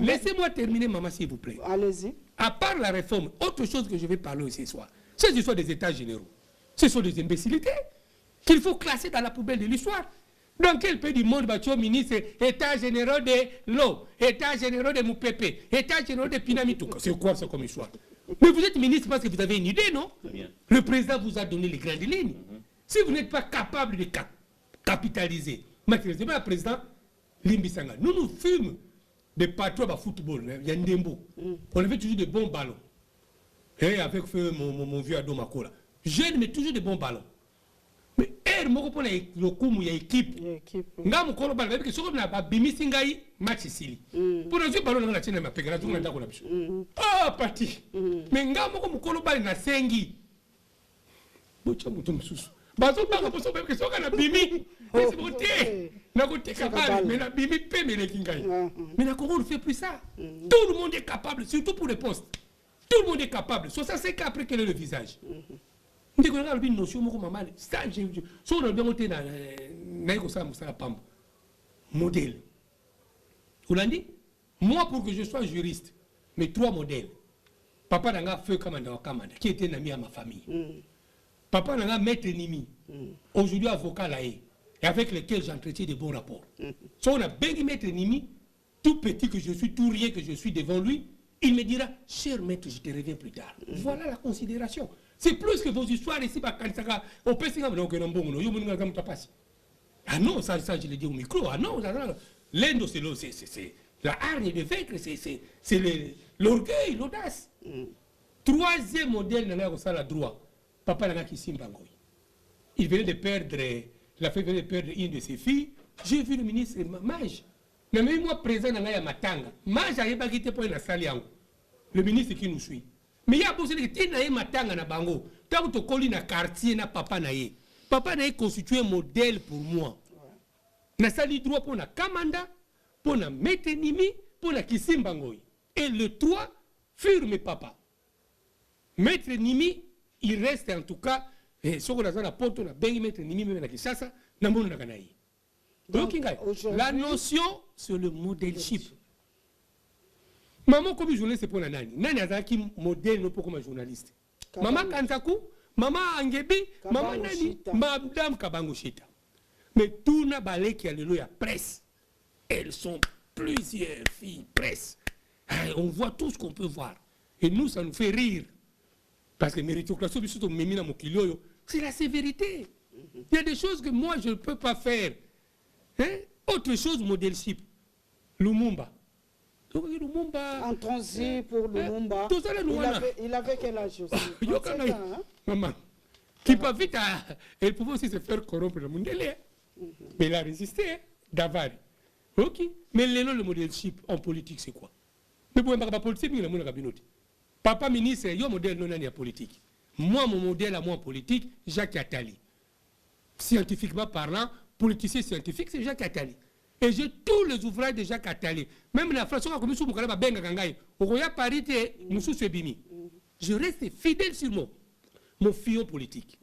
Laissez-moi terminer, maman, s'il vous plaît. Allez-y. À part la réforme, autre chose que je vais parler ce soir, c'est l'histoire des états généraux. Ce sont des imbécilités qu'il faut classer dans la poubelle de l'histoire. Dans quel pays du monde, Bachio ministre, état généraux de l'eau, état généraux de Moupepe, état généraux de Pinamituka. C'est quoi ça comme histoire? Mais vous êtes ministre parce que vous avez une idée, non? Le président vous a donné les grandes lignes. Si vous n'êtes pas capable de capitaliser, matériellement, le président Limbisanga, nous fûmes des patrons de football, il y a Ndembo. On avait toujours de bons ballons. Et avec mon vieux Ado Makola, jeune, mais toujours de bons ballons. Mais il y a équipe. Nga mukolo bal parce que soko na ba bimisi ngai match sili. Pour nous ballon na chine ma pegala tout na ndako na biso. Ah parti. Mais nga moko mukolo bal na sengi. Bocha muto mususu. Bazo banga pour son que soka na bimi. C'est beauté. Na côté capable, mais na bimi pe mais les kingai. Mais na Congo ne fait plus ça. Tout le monde est capable, surtout pour les postes. Tout le monde est capable. Soit ça c'est qu'après quel est le visage. On dit qu'on a une notion moko maman. Ça j'ai so on a bien monté na ko ça musala pamba. Modèle. Olandi, moi pour que je sois juriste, mes 3 modèles. Papa n'a feu Kamanda Kamanda, qui était un ami à ma famille. Papa n'a maître Nimi, aujourd'hui avocat là, et avec lequel j'entretiens de bons rapports. Si on a bien maître Nimi, tout petit que je suis, tout rien que je suis devant lui, il me dira, cher maître, je te reviens plus tard. Voilà la considération. C'est plus que vos histoires ici, on peut se dire, ah non, ça je l'ai dit au micro, ah non, l'Inde c'est la hargne de vaincre, c'est l'orgueil, l'audace. 3e modèle dans la droit. Papa n'a qui Simbangoy. Il venait de perdre, la fille venait de perdre une de ses filles. J'ai vu le ministre Mage. Mais même moi présent dans la Matanga. Mage a pas quitté pour la salle. Le ministre qui nous suit. Mais il y a besoin de dire que Matanga na bango. Tant que tu colles na quartier na papa naïe. Papa naïe constitue un modèle pour moi. Na sali droit pour na Kamanda, pour na Metenimi, pour na Kisimbangoy. Et le 3 furent mes papas. Maître Nimi, il reste en tout cas, la notion, c'est le modèleship. Maman, comme journaliste, c'est pour la nani. Nani a qui modèle pour comme journaliste. Maman Kantaku, maman Angebi, maman Nani, madame Kabangoshita. Mais tout n'a balé qui a le la presse. Elles sont plusieurs filles presse. On voit tout ce qu'on peut voir. Et nous, ça nous fait rire. Parce que méritocratie, c'est la sévérité. Il y a des choses que moi, je ne peux pas faire. Hein? Autre chose, modèleship. Lumumba. En transit pour Lumumba. Il avait quel âge aussi? Maman. Qui pas vite, elle pouvait aussi se faire corrompre le monde. Mais il a résisté, Davari. Ok. Mais le modèleship en politique, c'est quoi? Mais pour la politique, il y a un cabinet. Papa ministre, il y a un modèle non politique. Moi, mon modèle à moi politique, Jacques Attali. Scientifiquement parlant, politicien scientifique, c'est Jacques Attali. Et j'ai tous les ouvrages de Jacques Attali. Même la France, je reste fidèle sur mon filon politique.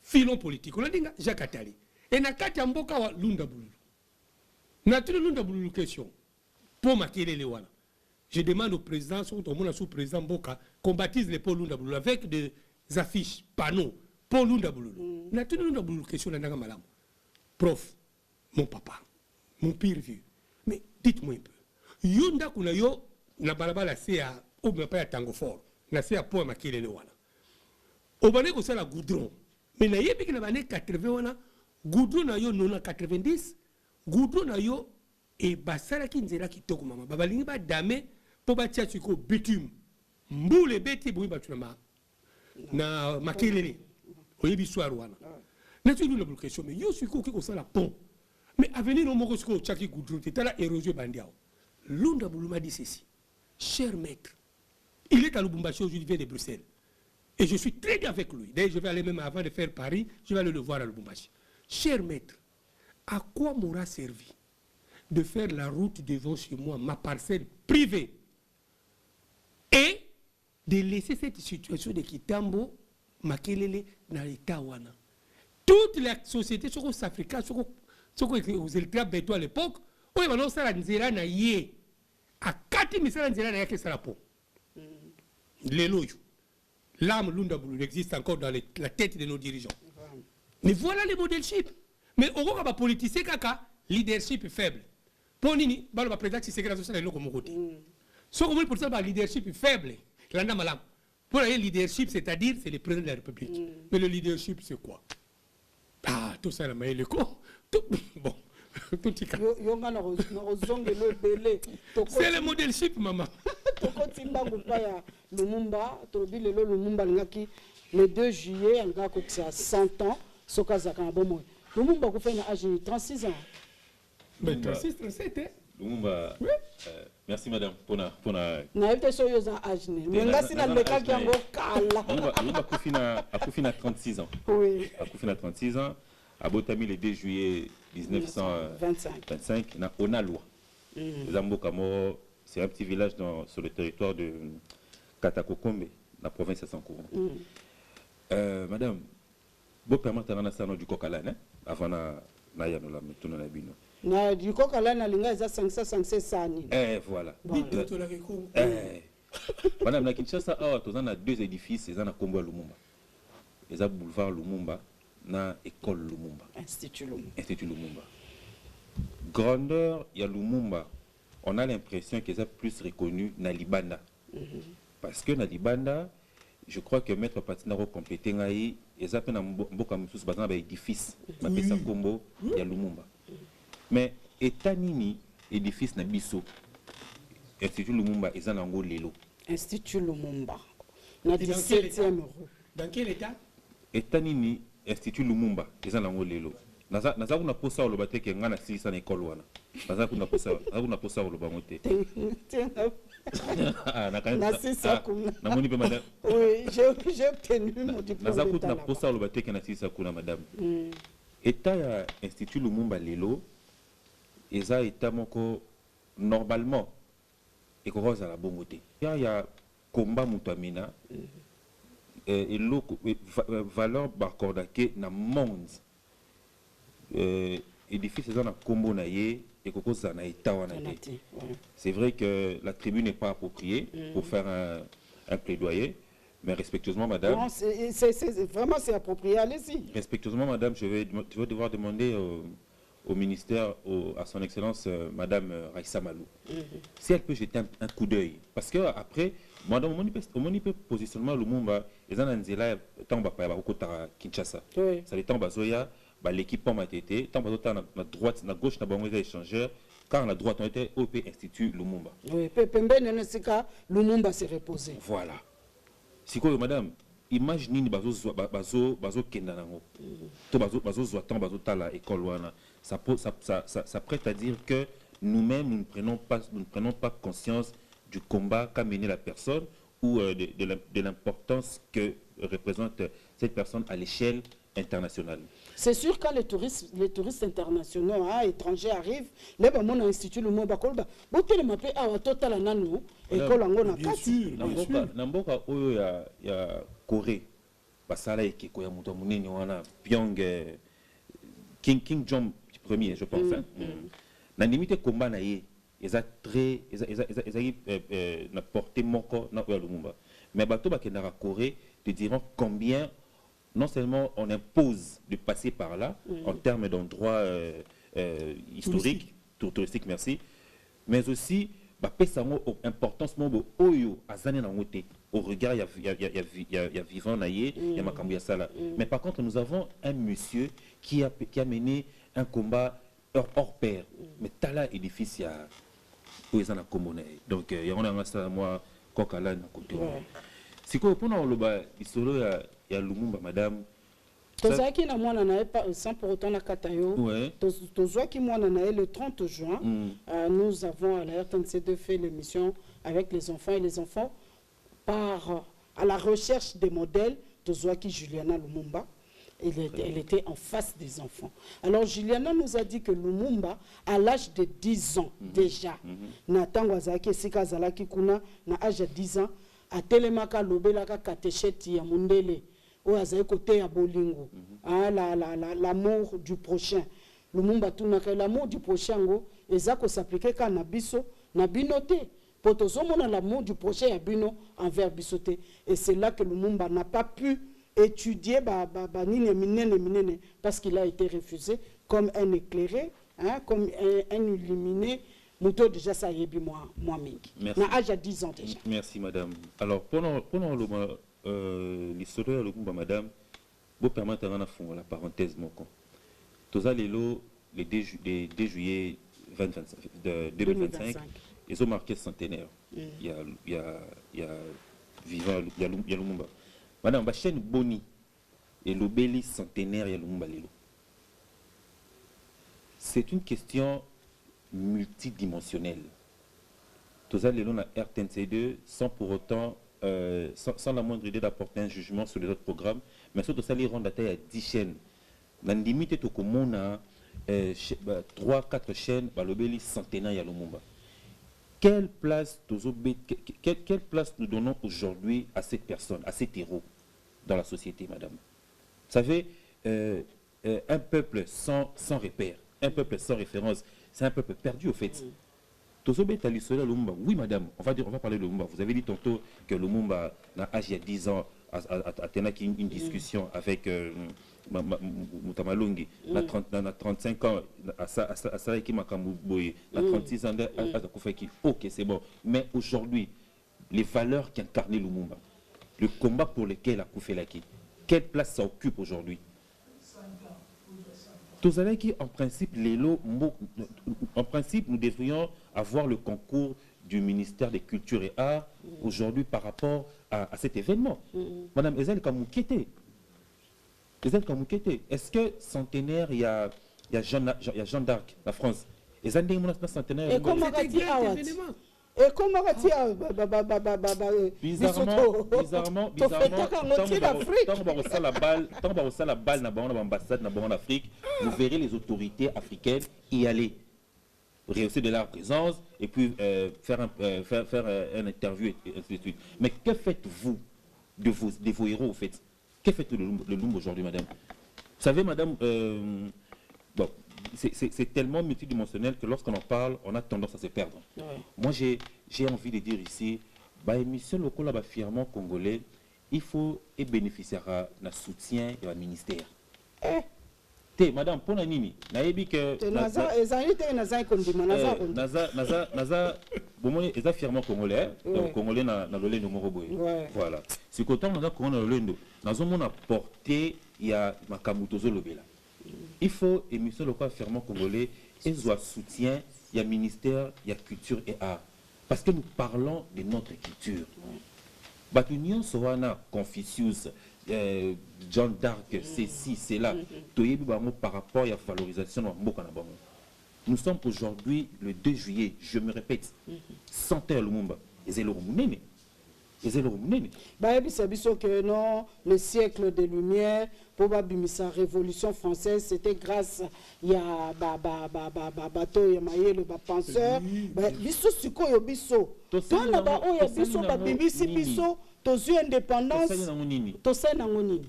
Filon politique. On a dit Jacques Attali. Et na kati mboka wa Lunda Bululu. Na tulu Lunda Bululu question. Pour maquiller les wana. Je demande au président, sous-président Mboka, qu'on baptise les Paul Lunda Bululu avec des affiches, panneaux. Paul Lunda Bululu. Na tulu Lunda Bululu question na nanga malamu. Prof, mon papa, mon pire vieux. Mais dites-moi un peu. Yunda kuna yo na balabala sea ou me pas tango fort. Na sea pour maquiller les wana. Obane ko sala goudron. Mais na yebi ki na bane 80 wana goudron na yo nona 90, goudron na yo et basala ki nzela kitoko mama. Babalingi ba dame po ba tia tsiko bitume. Mbule beti boyi ba tuna na makelele. Oyebi soir wana. Na tu nous la question mais yo suis ko sala pont. Mais avenir no moko ko tchaki goudron te tala érosion bandiao. Lunda Buluma dit ceci. Cher maître, il est à Lubumbashi aujourd'hui, il vient de Bruxelles. Et je suis très bien avec lui. D'ailleurs, je vais aller même avant de faire Paris, je vais aller le voir à Lubumbashi. Cher maître, à quoi m'aura servi de faire la route devant chez moi, ma parcelle privée, et de laisser cette situation de Kitambo, Makelele, dans l'état wana. Toute la société, sur les Africains, sur les Électras Beto à l'époque, oui, maintenant, ça, la nzela na yé. À 4 000 ça, la nzela na yé, c'est la peau. L'éloge. L'âme Lunda Bululu existe encore dans la tête de nos dirigeants. Mais voilà les modèleship. Mais au gros, les politiciens, kaka, leadership faible. Pour nini, bah, le président, c'est que la société est là comme côté. Ce qu'on veut pour ça, le leadership faible. L'anda malam. Pour le leadership, c'est-à-dire, c'est le président de la République. Mais le leadership, c'est quoi? Ah, tout ça, la maille, le corps. Bon. C'est le modèleship, maman. Le 2 juillet, on a 100 ans. Lumumba a fait 36 ans. Mais 36, 37, hein? Lumumba, Merci madame pour na yete so yo za âge ne mais ngasi na leka ki yango kala akufina 36 ans. Oui. Akufina 36 ans. Abotami le 2 juillet 1925 na Onalwa. Zambokamo, c'est un petit village sur le territoire de Katakokombe, la province de Sankourou. Madame, vous permettez de faire du coq à l'âne avant na yanola metuno na bino. Na du coq à l'âne na linga eza 500 sani. Voilà. Madame, na Kinshasa, on a 2 édifices, ils ont Kombo Lumumba. Ils ont boulevard Lumumba, na école Lumumba. Institut Lumumba. Institut Lumumba. Grandeur, il y a Lumumba. On a l'impression qu'ils ont plus reconnu na Libanda. Parce que na Libanda, je crois que Maître Patinaro complété ngaï, ils ont un mboka mususu bazana ba édifice, ba pesa Kombo, il y a Lumumba. Mais état nini édifice na biso. Institut Lumumba, ils ont nango lelo. Institut Lumumba. Na 17e rue. Dans quel état? État nini Institut Lumumba, ils ont nango lelo. Naza kuna posa oloba te ke ngana sisa na école wana. Naza kuna posa oloba mote. Na sisa kuna. Na moni pe madame. Oui, j'ai obtenu mon diplôme. Naza kuna posa oloba te ke na sisa kuna madame. État ya Institut Lumumba lelo, eza état moko normalement et qu'on a la bonne côté. Il y a combat mutamina et l'autre valeur bacordake na monde édifice dans la combo naie et qu'on a na état wana. C'est vrai que la tribune n'est pas appropriée pour faire un plaidoyer, mais respectueusement madame. Non, vraiment c'est approprié, allez-y. Respectueusement madame, je vais devoir demander au ministère, à son excellence, Madame Raissa Malou, si elle peut jeter un coup d'œil. Parce que après, madame, au monipe positionnement Lumumba, ils ont un zéla, tant bas au côté Kinshasa. Ça les temps bazoya, l'équipe en été, tant bazoya na droite, na gauche, na bango des échangeurs, car la droite on était OP Institut Lumumba. Oui, Pembe Nenesika, Lumumba s'est reposé. Voilà. Si quoi, madame, imaginez bazo kenda nango. To bazo zoatan bazo tala école wana. Ça prête à dire que nous-mêmes, nous ne prenons pas conscience du combat qu'a mené la personne ou de l'importance que représente cette personne à l'échelle internationale. C'est sûr quand les touristes internationaux, étrangers arrivent, les gens à l'Institut Lumumba, ils ont total nanu école en bien sûr. Namboka oyo ya Corée, basala ekeko ya muto munene wana Pyong King John premier, je pense. La limite combat na ye, ils a très, na porté moko na Lumumba. Mais bateau bakendara Corée te diront combien non seulement on impose de passer par là en termes d'endroits historiques, touristiques, merci, mais aussi bapesango importance mobo oyo azane na ngote au regard il y a vivant na ye, il y a makambu ya sala. Mais par contre nous avons un monsieur qui a mené un combat hors pair. Mais tala édifice ya oezana komone. Donc il y a un ça moi kokala na côté. Si quoi pour nous loba isolo ya Lumumba madame. Tozaki na mwana na sans pour autant na katayo. Tozaki mwana na le 30 juin. Nous avons à la RTNC2 fait l'émission avec les enfants et les enfants part à la recherche des modèles de Zouaki Juliana Lumumba. Elle était en face des enfants. Alors Juliana nous a dit que Lumumba, à l'âge de 10 ans déjà, na tango azaki esika zalaki kuna na âge de 10 ans, a telemaka lobelaka katecheti ya mundele o azaki côté ya bolingo. L'amour du prochain. Lumumba tunaka l'amour du prochain ngo ezako s'appliquer ka na biso na binoté. Potozomona l'amour du prochain ya bino envers bisoté. Et c'est là que Lumumba n'a pas pu étudier parce qu'il a été refusé comme un éclairé, comme un illuminé. Mouto déjà ça y est moi mingi. Na âge à 10 ans déjà. Merci madame. Alors pendant l'histoire de Lumumba madame, vous permettez de la parenthèse mon con. Tous les lots le 2 juillet 2025, ils ont marqué centenaire. Il y a vivant il y a Lumumba. Madame, la chaîne Boni et l'obéli centenaire et Lumumba Lelo. C'est une question multidimensionnelle. tous les na RTNC2 sans pour autant, sans la moindre idée d'apporter un jugement sur les autres programmes, mais surtout ça les rend à 10 chaînes. Dans limite tout comme on a 3-4 chaînes, le centenaire ya Lumumba. Quelle place nous donnons aujourd'hui à cette personne, à cet héros dans la société, madame? Vous savez, un peuple sans repère, un peuple sans référence, c'est un peuple perdu au fait. Oui, madame, on va parler de Lumumba. Vous avez dit tantôt que Lumumba, à l'âge il y a 10 ans, a une discussion avec Mutamalongi, à 35 ans, à Saraki Makamouboye, à 36 ans, à Koufeki. Ok, c'est bon. Mais aujourd'hui, les valeurs qui incarnaient Lumumba, le combat pour lequel a Koufelaki, quelle place ça occupe aujourd'hui? En principe, en principe, nous devrions avoir le concours du ministère des Cultures et Arts aujourd'hui par rapport à cet événement. Madame Ezel Kamoukete, est-ce que centenaire, il y a Jeanne d'Arc, la France? Et centenaire. Et comment bizarrement, tant que la balle dans l'ambassade en Afrique, vous verrez les autorités africaines y aller, rehausser de leur présence et puis faire un interview et ainsi de suite. Mais que faites-vous de vos héros, au fait? Que faites-vous de Lumumba aujourd'hui, madame? Vous savez, madame, bon, c'est tellement multidimensionnel que lorsqu'on en parle, on a tendance à se perdre. Ouais. Moi, j'ai envie de dire ici, émission locale fièrement congolais, il faut et bénéficiera d'un soutien de la ministère. Madame, pour la nini, naïbi que naza fièrement congolais, congolais na lolé no moroboy. Voilà. Si quand on a congolais na lolé, nazo mon apporter il y a makamutozo lobela. Il faut émission locale fièrement congolais et soit soutien, il y a ministère, il y a culture et art. Parce que nous parlons de notre culture. Batunion Sowana, Confucius, Jeanne d'Arc, ceci, c'est là. Par rapport à la valorisation de nous sommes aujourd'hui le 2 juillet, je me répète, 100 ans Lumumba. Que non, le siècle des Lumières, pour la Révolution française, c'était grâce à bateau, le penseur. Biso suko yo biso. Toi là-bas, oh ya biso babimisi biso, tozu indépendance. Tosai na ngoni.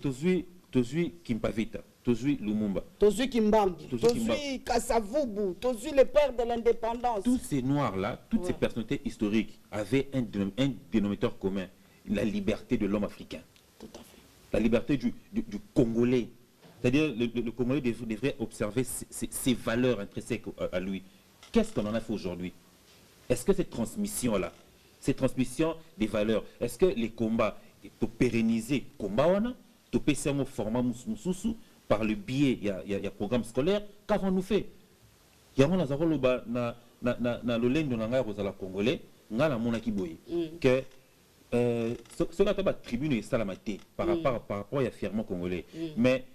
Tozu Kimpavita, tozu Lumumba. Tozu Kimbangi, tozu Kasavubu, tozu le père de l'indépendance. Tous ces noirs-là, toutes ces personnalités historiques avaient un dénominateur commun, la liberté de l'homme africain. Tout à fait. La liberté du Congolais. C'est-à-dire le Congolais devrait observer ses valeurs intrinsèques à lui. Qu'est-ce qu'on en a fait aujourd'hui? Est-ce que cette transmission-là, cette transmission des valeurs, est-ce que les combats, pour pérenniser combat, pour passer au format Moussousou, par le biais, il y a programme scolaire, qu'avons-nous fait? Il y a un Congolais, que ce qu'on appelle la tribune est salamité par rapport à fièrement congolais. Mais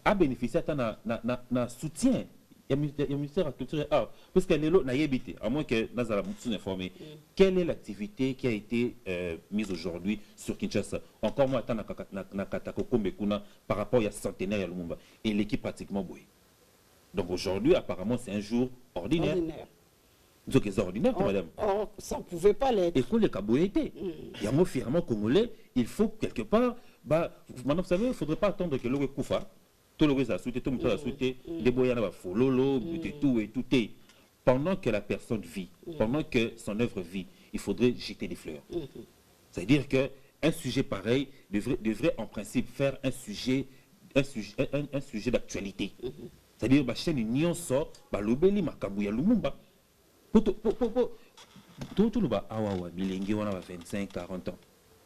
à bénéficier d'un soutien, il y a le ministère de la Culture et Art. Parce qu'elle est là, à moins que nous soyons informés. Quelle est l'activité qui a été mise aujourd'hui sur Kinshasa? Encore moins, par rapport à centenaire à Lumumba. Et l'équipe pratiquement bouée. Donc aujourd'hui, apparemment, c'est un jour ordinaire. Donc c'est ordinaire, madame. Ça ne pouvait pas l'être. Et qu'on les caboyétés. Il y a un mot fièrement congolais, il faut quelque part, maintenant vous savez, il ne faudrait pas attendre que l'eau koufa, tout le reste a souhaité, tout le monde a souhaité, des boyans fololo, tout et tout est. Pendant que la personne vit, pendant que son œuvre vit, il faudrait jeter des fleurs. C'est-à-dire qu'un sujet pareil devrait en principe faire un sujet d'actualité. C'est-à-dire que la chaîne Union sort, l'obéli makabouya Lumumba. Tout le bas, bilingue, on a 25, 40 ans,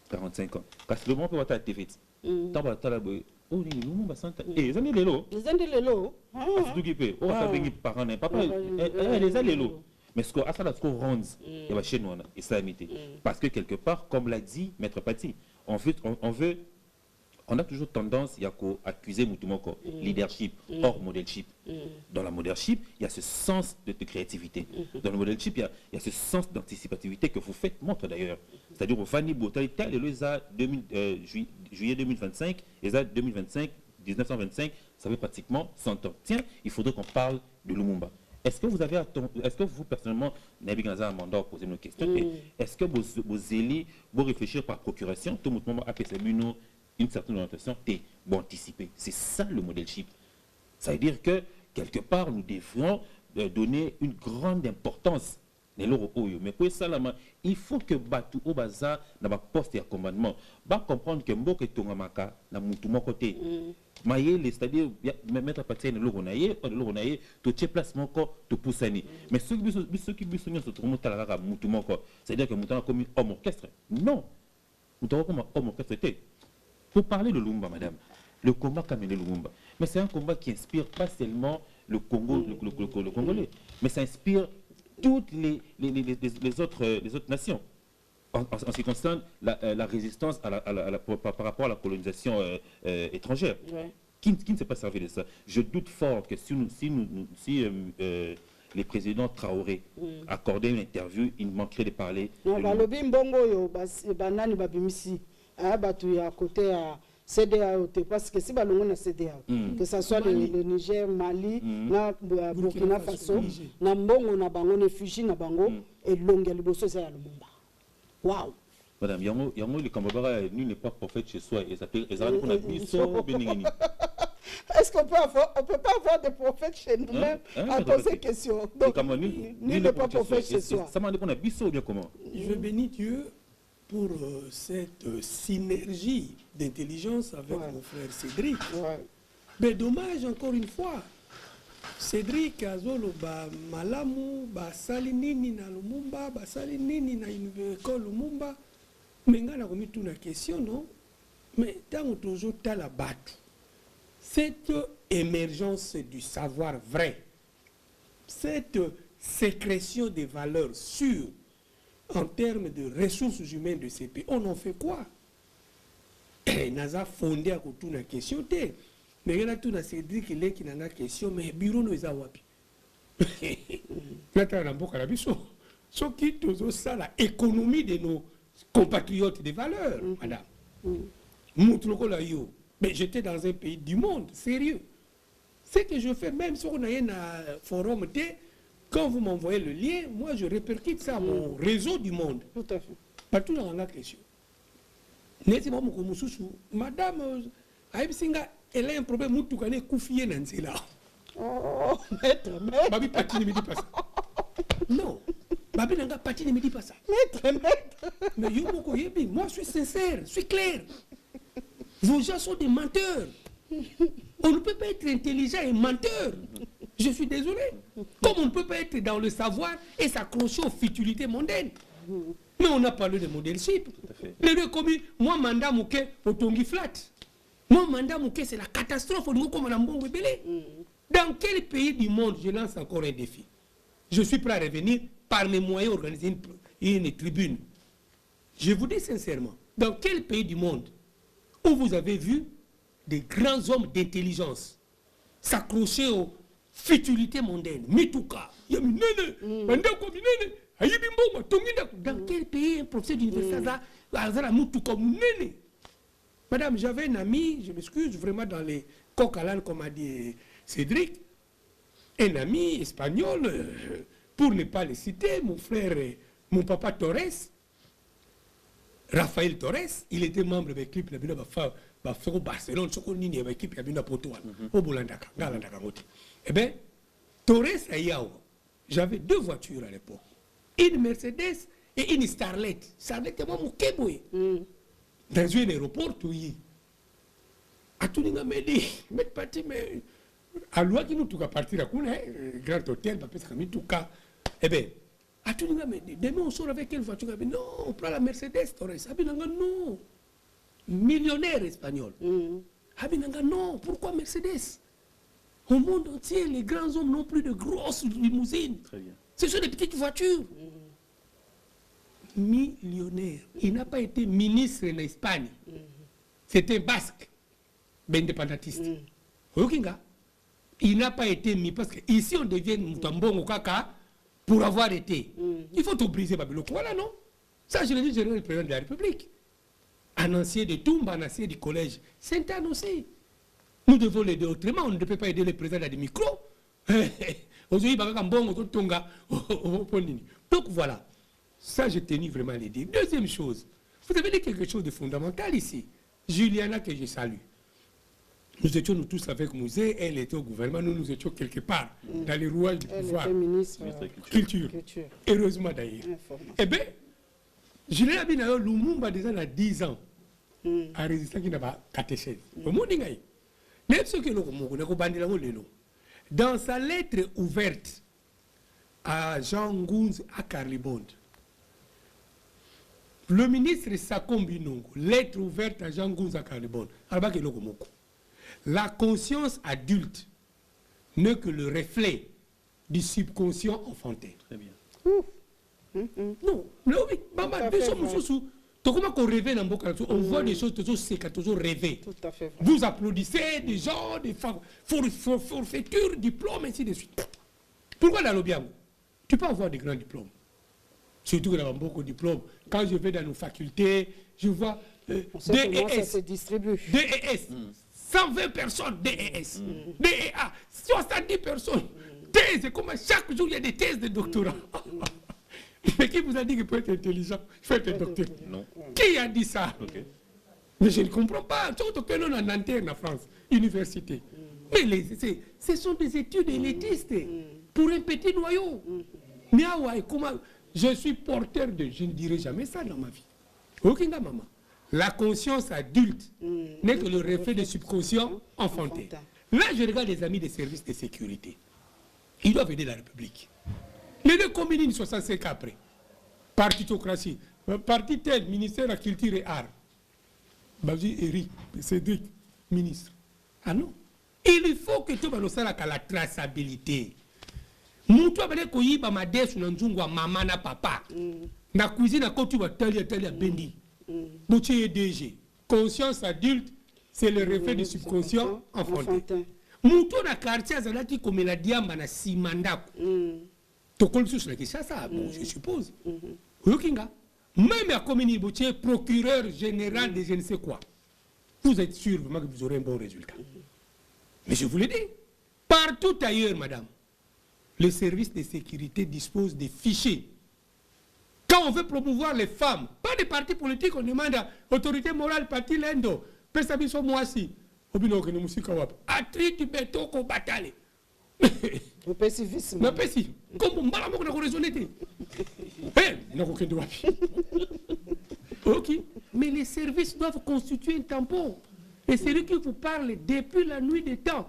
45 ans. Parce que le monde peut être TV. Tant que la oh, les Lumumba sont. Eh, les années les lots. Les années les lots. C'est tout qui peut. Oh, ça vient parents, papa. Les années les lots. Mais ce qu'on a, ça la rond, il y a chez nous, et ça a imité. Parce que quelque part, comme l'a dit Maître Paty, on veut on a toujours tendance à accuser Moutoumoko, leadership, hors modelship. Dans la modelship, il y a ce sens de créativité. Dans le modelship, il y a ce sens d'anticipativité que vous faites montre d'ailleurs. C'est-à-dire au Fanny Botalita, juillet 2025, et ça 2025, 1925, ça fait pratiquement 100 ans. Tiens, il faudrait qu'on parle de Lumumba. Est-ce que vous personnellement, Nabi Gaza Amanda, posez nos questions, est-ce que vous allez vous réfléchir par procuration, tout le monde a fait une certaine orientation, bon anticiper. C'est ça le modelship. Ça veut dire que, quelque part, nous devons donner une grande importance. Mais pour ça, il faut que Batu Obaza n'a pas poste et commandement. Va comprendre que Mboke Tongamaka n'a moutouma côté. C'est-à-dire, mettre à partir de l'oronaye, tu tiens place mon corps, tu pousses. Mais ceux qui sont se trouvent à moutouma, c'est-à-dire que Moutana comme homme orchestre. Non. Moutana comme homme orchestre. Pour parler de Lumumba, madame, le combat qu'a mené Lumumba, mais c'est un combat qui inspire pas seulement le Congo, le Congolais, mais ça inspire toutes les autres nations. En ce qui concerne la résistance par rapport à la colonisation étrangère, qui ne s'est pas servi de ça. Je doute fort que si les présidents Traoré accordaient une interview, il manquerait de parler. Non, le Mbongo yo banani babimisi. Tu à côté à CDAO, parce que si balongo na CDAO, que ce soit le Niger, Mali, na Burkina Faso, na mbongo na bango ne Fiji na bango et longue liboso c'est Lumumba. Waouh. Madame, yango le Kambabara lui n'est pas prophète chez soi et ça pour la biso beningini. Est-ce qu'on peut pas avoir des prophètes chez nous-mêmes à poser question. Donc lui n'est pas prophète chez soi. Ça m'a dit qu'on a biso bien comment. Je bénis Dieu pour cette synergie d'intelligence avec mon frère Cédric. Mais dommage, encore une fois, Cédric Azolo Malamu, Salinini na Lumumba, Salinini na école Lumumba. Mais on a remis toute la question, non? Mais tant que toujours tu as la batte, cette émergence du savoir vrai, cette sécrétion des valeurs sûres, en termes de ressources humaines de ces pays, on en fait quoi? On a fondé à toute la question. Mais il y a tout Cédric qui n'a pas question, mais le bureau nous a wapi. Là, tu as un peu de ce qui est ça, l'économie de nos compatriotes des valeurs, madame. Mais j'étais dans un pays du monde, sérieux. Ce que je fais, même si on a un forum, quand vous m'envoyez le lien, moi je répercute ça à mon réseau du monde. Tout à fait. Partout dans la question. Madame, elle a un problème, elle est confiée dans cela. Oh, maître. Babi Pati ne me dit pas ça. Non. Babi Nanga Pati ne me dit pas ça. Maître. Mais moi je suis sincère, je suis clair. Vos gens sont des menteurs. On ne peut pas être intelligent et menteur. Je suis désolé. Comme on ne peut pas être dans le savoir et s'accrocher aux futilités mondaines. Mais on a parlé de modelship. Les deux communes, moi, mandat mouké, au tongi flat. Moi, mandat mouké, c'est la catastrophe. Dans quel pays du monde, je lance encore un défi? Je suis prêt à revenir par mes moyens organiser une tribune. Je vous dis sincèrement, dans quel pays du monde où vous avez vu des grands hommes d'intelligence s'accrocher aux futilités mondaines, Mituka, dans quel pays un professeur d'université Madame, j'avais un ami, je m'excuse, vraiment dans les coq à l'âne, comme a dit Cédric, un ami espagnol, pour ne pas le citer, mon frère, mon papa Torres, Raphaël Torres, il était membre de l'équipe de Barcelone, de l'équipe de Portugal, au Boulandaka, eh bien, Torres et Yao, j'avais deux voitures à l'époque, une Mercedes et une Starlet. Starlet était mon kéboué. Dans un aéroport, tout y est. À tout le monde m'a dit, mais parti, mais à l'ouest, nous tout partir à Kouna, grand hôtel, parce que tout cas, eh bien, à tout le monde m'a dit, demain on sort avec quelle voiture? Non, on prend la Mercedes, Torres. Abinanga, non. Millionnaire espagnol. Abinanga, non. Pourquoi Mercedes? Au monde entier, les grands hommes n'ont plus de grosses limousines. Très bien. Ce sont des petites voitures. Millionnaire. Il n'a pas été ministre en Espagne. C'était basque. indépendantiste. Il n'a pas été mis parce que ici on devient Moutambongo Kaka pour avoir été. Il faut tout briser Babylone. Voilà, non? Ça, je l'ai dit, je le président de la République. Un ancien de Toumba, un ancien du collège Sainte-Anne aussi. Nous devons l'aider autrement. On ne peut pas aider le président des micros. Aujourd'hui, donc voilà. Ça, j'ai tenu vraiment à le dire. Deuxième chose, vous avez dit quelque chose de fondamental ici. Juliana, que je salue. Nous étions nous tous avec Mouzé, elle était au gouvernement, nous étions quelque part dans les rouages du pouvoir. Elle était ministre culture. Heureusement d'ailleurs. Eh bien, Juliana Binayo, Lumumba déjà a 10 ans, a résisté qui n'a pas catéchèse. Dans sa lettre ouverte à Jean Ngounz à Carlibonde, le ministre Sakombi Nongo, lettre ouverte à Jean Ngounz à Carlibonde, la conscience adulte n'est que le reflet du subconscient enfantin. Très bien. Non, mais oui, maman, des choses qu'on rêve dans Boka, on voit des choses toujours rêver. Tout à fait vrai. Vous applaudissez des gens, des forfaitures, diplômes, ainsi de suite. Pourquoi dans l'Obiango? Tu peux avoir des grands diplômes. Surtout que nous avons beaucoup de diplômes. Quand je vais dans nos facultés, je vois DES. Ça se distribue. DES. 120 personnes DES. DEA. 70 personnes. Thèse. Comme chaque jour, il y a des thèses de doctorat. Mais qui vous a dit qu'il peut être intelligent? Il faut être docteur. Non. Qui a dit ça? Mais je ne comprends pas. Surtout que nous, en interne en France, université. Mais ce sont des études élitistes pour un petit noyau. Mais comment je suis porteur de... Je ne dirai jamais ça dans ma vie. Aucun gars, maman. La conscience adulte n'est que le reflet de subconscient enfantin. Là, je regarde les amis des services de sécurité. Ils doivent aider la République. Les deux communes 65 après. Partitocratie. Parti tel, ministère de la Culture et Arts. Babi Eric, Cédric, ministre. Ah non. Il faut que tu aies la traçabilité. Moutou abale koyiba madesu na nzungwa mama na papa. Na cuisine quand tu vas talia bendi. Boutier DG. Conscience adulte, c'est le reflet du subconscient enfantin. Moutou na quartier azalaki comme la diamba na simandako. Tokol sous la question ça, bon, je suppose. Yokinga. Même à commune boutier procureur général de je ne sais quoi. Vous êtes sûr vraiment que vous aurez un bon résultat. Mais je vous l'ai dit. Partout ailleurs, madame. Les services de sécurité disposent des fichiers. Quand on veut promouvoir les femmes, pas des partis politiques, on demande à l'autorité morale, parti l'Endo, Pesabiso Moasi, Obino que nous sommes Atri du béton qu'on bataille. Le pessimisme. Le pessimisme. Comme on va la raisonner. Eh, non, aucun droit. Ok. Mais les services doivent constituer un tampon. Et c'est lui qui vous parle depuis la nuit des temps.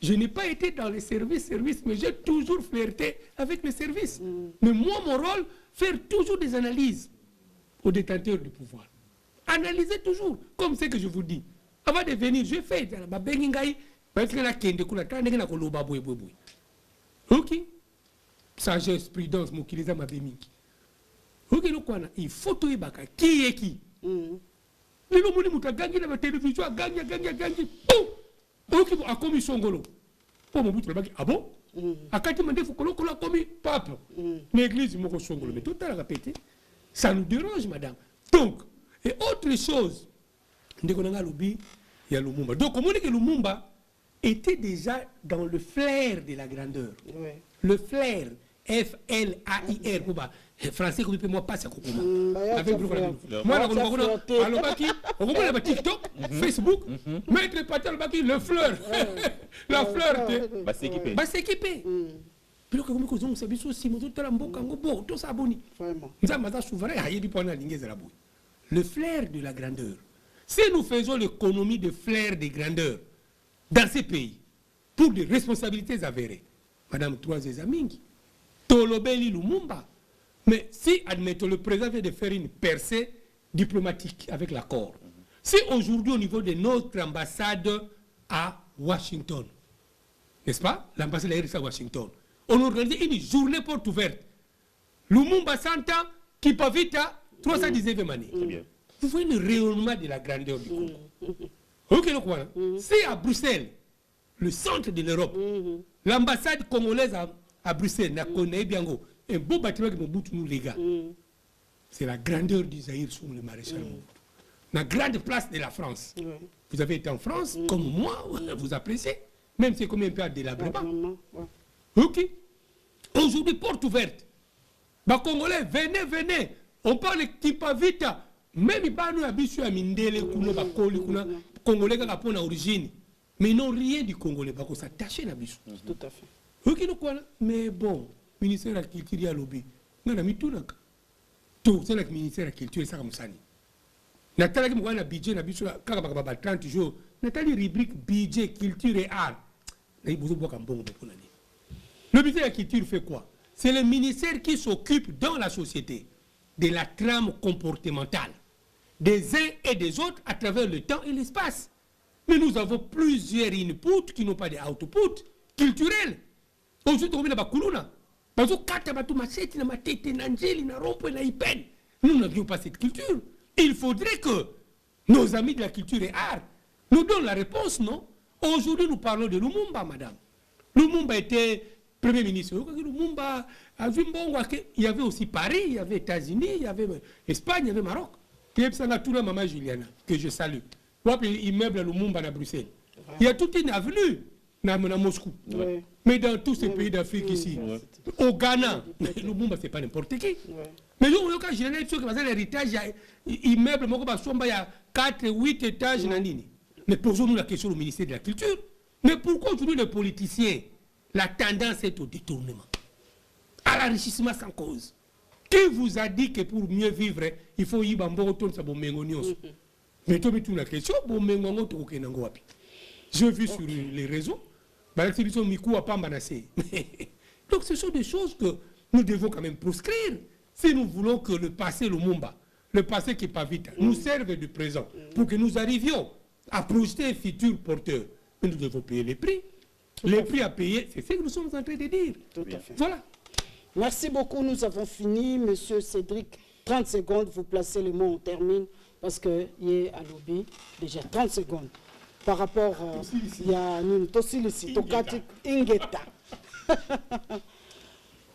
Je n'ai pas été dans les services, mais j'ai toujours flirté avec les services. Mais moi, mon rôle, faire toujours des analyses aux détenteurs du pouvoir. Analyser toujours, comme ce que je vous dis. Avant de venir, je fais. Ok. Sagesse, prudence, mokiliza mabemiki. Ok, il faut tout y qui est qui. Les gens qui ont gagné la télévision, gagné. Ok, a commis son golo. Pour mon bout de ah bon? A quand il m'a dit qu'il a commis pape. L'église, il m'a son golo. Mais tout à l'heure répété. Ça nous dérange, madame. Donc, et autre chose, il y a Lumumba. Donc, on dit que Lumumba était déjà dans le flair de la grandeur. Oui. Le flair, F-L-A-I-R. Français, comme moi, pas ça. Avec moi, on va TikTok, Facebook, mettre partir le fleur. La fleur. Va s'équiper. Puis comme nous savons aussi, nous tout ça boni. Le flair de la grandeur. Si nous faisons l'économie de flair de grandeur dans ces pays, pour des responsabilités avérées, Madame Trois Amis, Tolobeli Lumumba. Mais si, admettons, le président vient de faire une percée diplomatique avec l'accord, si aujourd'hui au niveau de notre ambassade à Washington, n'est-ce pas, l'ambassade de la RDC à Washington, on organise une journée porte ouverte, Lumumba 100 ans, Kipavita 319e année. Vous voyez le rayonnement de la grandeur du Congo. Ok, donc voilà. C'est à Bruxelles, le centre de l'Europe. L'ambassade congolaise à Bruxelles, n'a connaît bien un beau bâtiment qui me boute nous les gars. C'est la grandeur du Zaïre sur le maréchal Mobutu. La grande place de la France. Vous avez été en France, comme moi, vous appréciez. Même si c'est comme un peu à délabrement. Ok. Aujourd'hui, porte ouverte. Les Congolais, venez, venez. On parle de Kimpavita. Même si nous avons Mindele, Congolais qui ont origine. Mais ils n'ont rien du Congolais. Ils s'attachent à Bissou. Tout à fait. Ok, donc voilà. Mais bon, le ministère de la Culture, il y a lobby. Nous avons mis tout. Tout, c'est le ministère de la Culture, c'est comme ça. Nathalie, qui a un budget, 30 jours. Nathalie, rubrique budget, culture et art. Le ministère de la Culture fait quoi? C'est le ministère qui s'occupe dans la société de la trame comportementale des uns et des autres à travers le temps et l'espace. Mais nous avons plusieurs inputs qui n'ont pas d'output culturel. Aujourd'hui, on a nous n'avions pas cette culture. Il faudrait que nos amis de la culture et art nous donnent la réponse, non? Aujourd'hui, nous parlons de Lumumba, madame. Lumumba était Premier ministre. Lumumba, il y avait aussi Paris, il y avait États-Unis, il y avait Espagne, il y avait Maroc. Il y a tout le maman Juliana, que je salue. Immeuble à Lumumba à Bruxelles. Il y a toute une avenue à Moscou. Ouais. Mais dans tous ces pays d'Afrique ici, au Ghana, Lumumba, ce n'est pas n'importe qui. Mais nous, quand j'ai l'héritage, immeuble, il y a 4, 8 étages. Mais posons-nous la question au ministère de la Culture. Mais pourquoi aujourd'hui les politiciens, la tendance est au détournement, à l'enrichissement sans cause? Qui vous a dit que pour mieux vivre, il faut y avoir un peu de mais tu me la question, je vis sur les réseaux. Donc ce sont des choses que nous devons quand même proscrire. Si nous voulons que le passé Lumumba, le passé qui n'est pas vite, nous serve du présent, pour que nous arrivions à projeter un futur porteur. Mais nous devons payer les prix. Les prix à payer, c'est ce que nous sommes en train de dire. Tout à fait. Voilà. Merci beaucoup, nous avons fini. Monsieur Cédric, 30 secondes, vous placez le mot, on termine, parce qu'il est à lobby, déjà 30 secondes. Par rapport, il y a Ingeta.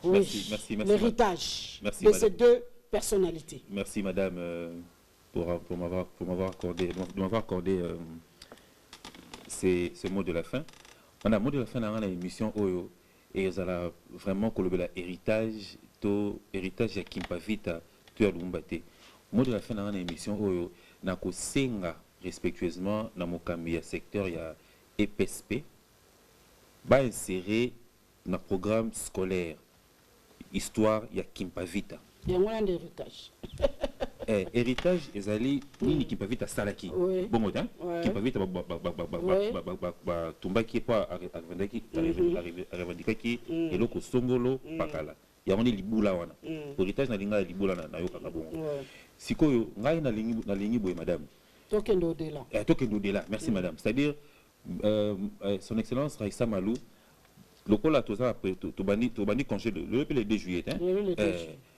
Oui, merci, l'héritage de madame. ces deux personnalités. Merci madame pour m'avoir accordé ce mot de la fin. On a mot de la fin dans l'émission Oyo et ils ont vraiment collaboré l'héritage héritage ya Kimpavita to ya Lumbate. Mot de la fin dans l'émission Oyo na ko senga respectueusement dans mon cambi secteur ya EPSP ba insérer dans programme scolaire histoire ya Kimpavita. Il y a moins d'héritage. Héritage ezali nini Kimpavita salaki bongo ta Kimpavita tumbaki pa revendikaki eloko songolo pakala ya on libula wana héritage na linga libula na yoka bongo sikoyo ngai na lingi boye madame tokendo au-delà merci madame, c'est-à-dire son excellence Raissa Malou lokola toza tobandi congé le 2 juillet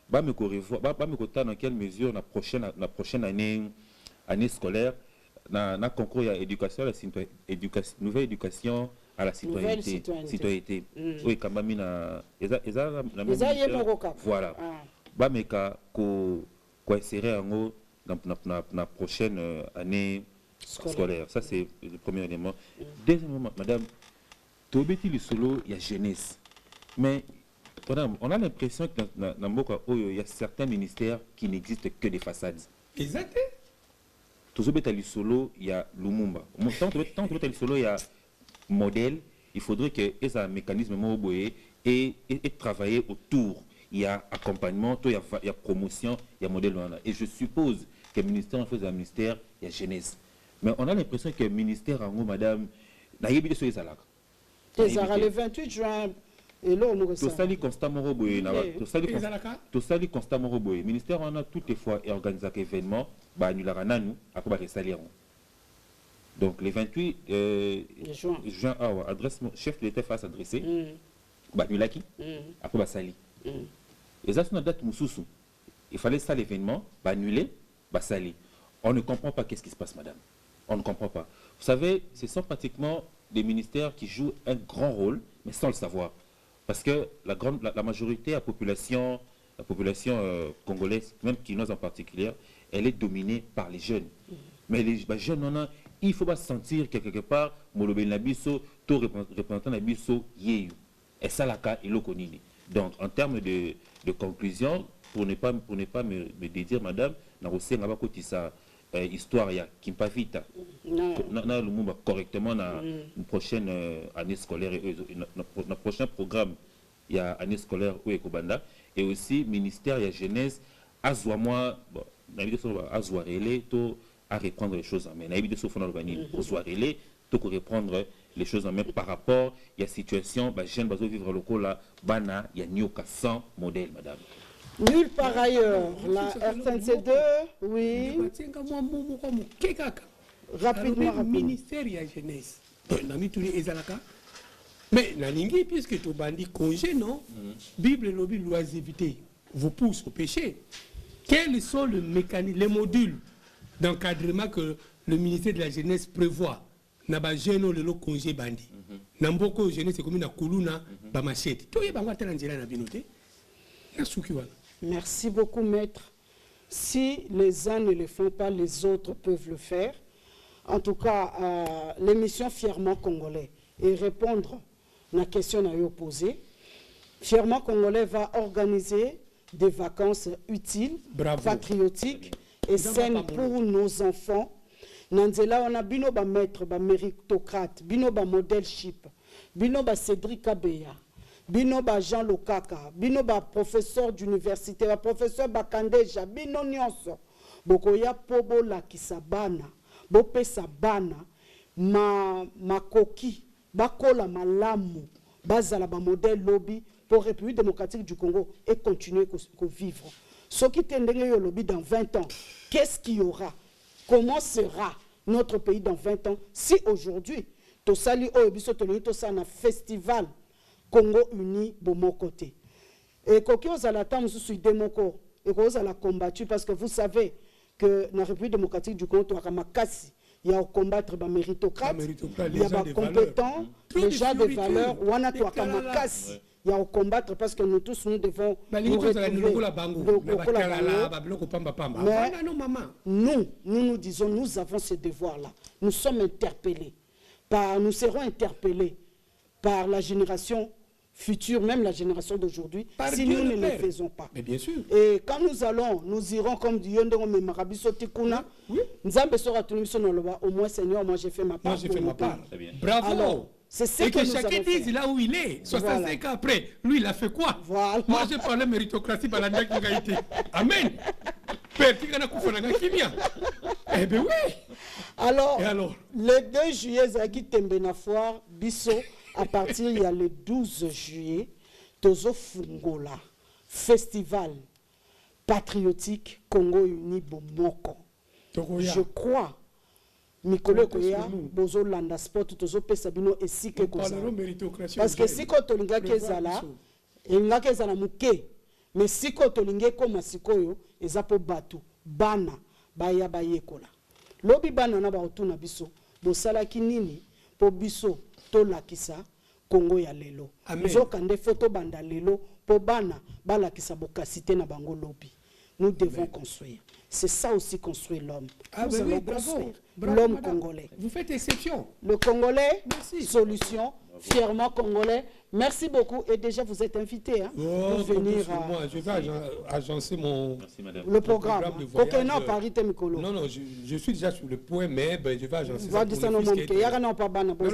ba me dans quelle mesure la prochaine année scolaire na concours ya éducation nouvelle éducation à la citoyenneté oui quand même na voilà ba me ka ko insérer en la prochaine année scolaire. Ça c'est le premier élément. Deuxièmement madame tobeti le solo il y a jeunesse mais on a l'impression que dans il y a certains ministères qui n'existent que des façades. Exact. Tout le solo, il y a Lumumba. Tant que le solo, il y a modèle, il faudrait qu'il y ait un mécanisme et travailler autour. Il y a accompagnement, il y a promotion, il y a modèle. Et je suppose que le ministère, en fait, un ministère, il y a jeunesse. Mais on a l'impression que le ministère, en gros, madame, il y a des choses à l'heure. Le 28 juin. Tosali constamment roboé tosali constamment roboé ministère on a toutefois et organisé un événement ba annulara nanu akoba resalier donc le 28 juin adresse chef de l'État face adressé ba annulaki akoba sali et ça c'est une date mususu il fallait ça l'événement ba annuler ba sali on ne comprend pas qu'est-ce qui se passe madame on ne comprend pas Vous savez, ce sont pratiquement des ministères qui jouent un grand rôle, mais sans le savoir. Parce que la majorité de la population congolaise, même quinoise en particulier, elle est dominée par les jeunes. Mais les jeunes, il faut pas se sentir quelque part, Molobé Nabiso, tout représentant Nabiso, Yeyu. Et ça, la cas, il le connaît. Donc, en termes de conclusion, pour ne pas me dédire, madame, dans le histoire, il y a Kimpavita. Correctement, dans une prochaine année scolaire, dans le prochain programme, il y a année scolaire où Ekobanda. Et aussi, ministère, il y a jeunesse, Azouamois, bon, Azouarele, à reprendre les choses en main. Azouarele, tout reprendre les choses en main par rapport à la situation, jeunes bazo vivre local là, bana, il y a nyoka sans modèle, madame. Nulle part ailleurs, la RTNC2, oui. Rapidement, Le ministère de la jeunesse, mais Nalingi, puisque tu bandit congé, non? Bible lobby l'oisiveté vous pousse au péché. Quels sont les mécanismes, les modules d'encadrement que le ministère de la jeunesse prévoit? Naba jeune le congé bandit. Namboko jeunesse comme na kuluna ba machete. To yeba ngata nzela na binoté. Na sukiwana. Merci beaucoup, maître. Si les uns ne le font pas, les autres peuvent le faire. En tout cas, l'émission Fièrement Congolais et répondre à la question à vous poser. Fièrement Congolais va organiser des vacances utiles, patriotiques et saines pour nos enfants. Nanzela, on a bino ba maître, ba méritocrate, bino ba modelship, bino ba Cédric Kabeya. Bino ba Jean Lokaka, bino ba professeur d'université, ba professeur Bakandeja, bino nyonso. Bokoya pobo la kisabana, bopesa bana, ma koki, bakola malamu, bazala ba modèle lobby pour République démocratique du Congo et continuer à vivre. Ce qui tendrait au lobby dans 20 ans, qu'est-ce qu'il y aura? Comment sera notre pays dans 20 ans si aujourd'hui, Tosali Oebiso Toloni Tosana festival Congo uni de mon côté. Et quand on a la temps, je suis démocrate et qu'on a combattu parce que vous savez que dans la République démocratique du Congo, il y a à combattre les méritocrates, il y a des compétents, les gens de valeur, il y a à combattre parce que nous tous nous devons nous retrouver. Nous disons, nous avons ce devoir-là. Nous sommes interpellés. Nous serons interpellés par la génération future, même la génération d'aujourd'hui, si nous ne le faisons pas. Mais bien sûr. Et quand nous irons comme du Yondongo Marabiso Tikuna, Nzambe sera tout au moins Seigneur, moi j'ai fait ma part. Moi j'ai fait ma part. Bravo. Alors, c'est ce que chacun dise là où il est, 65 ans après, lui il a fait quoi? Voilà. Moi j'ai parlé méritocratie par la été. Amen. Eh bien oui. Alors, le 2 juillet, Zaki Tembenafoire, Bisso, à partir il y a le 12 juillet, Tozo Fungola, festival patriotique Congo Uni Bomoko. Je crois, Mikolo Koya, Bozo Landa Sport, Tozo Pesabino et si que parce que si Kotolinga Kezala, Inga Kezala Muke, mais si Kotolinga comme Sikoyo, Ezapo Batu, Bana, Baya Bayekola. Lobi Bana na ba otuna biso, Bosala Kinini, Po Biso, Tolakisa, Congo ya lelo. Nzokande photo banda lelo, Po Bana, Balakisa Bokasite na Bango Lobi. Nous devons construire. C'est ça aussi construire l'homme. Nous allons construire l'homme congolais. Vous faites exception. Le Congolais, merci. Solution, fièrement congolais. Merci beaucoup. Et déjà, vous êtes invité hein, pour venir. Moi, je vais agencer le programme. De voyage. Non, non, je suis déjà sur le point, mais je vais agencer ça.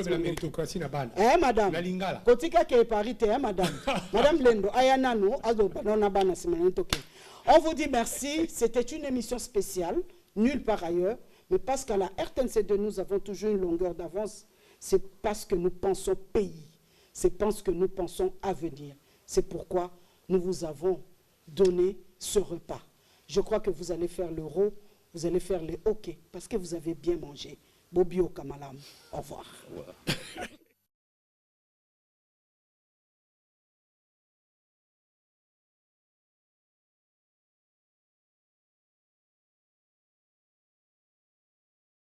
La méritocratie n'a pas. Madame. La lingala. Kotika ke parité, madame. Madame Lendo, ayanano, on vous dit merci. C'était une émission spéciale, nulle part ailleurs. Mais parce qu'à la RTNC2, nous avons toujours une longueur d'avance, c'est parce que nous pensons pays. C'est parce que nous pensons avenir. C'est pourquoi nous vous avons donné ce repas. Je crois que vous allez faire l'euro, vous allez faire le hockey, parce que vous avez bien mangé. Bobio Kamalam, au revoir.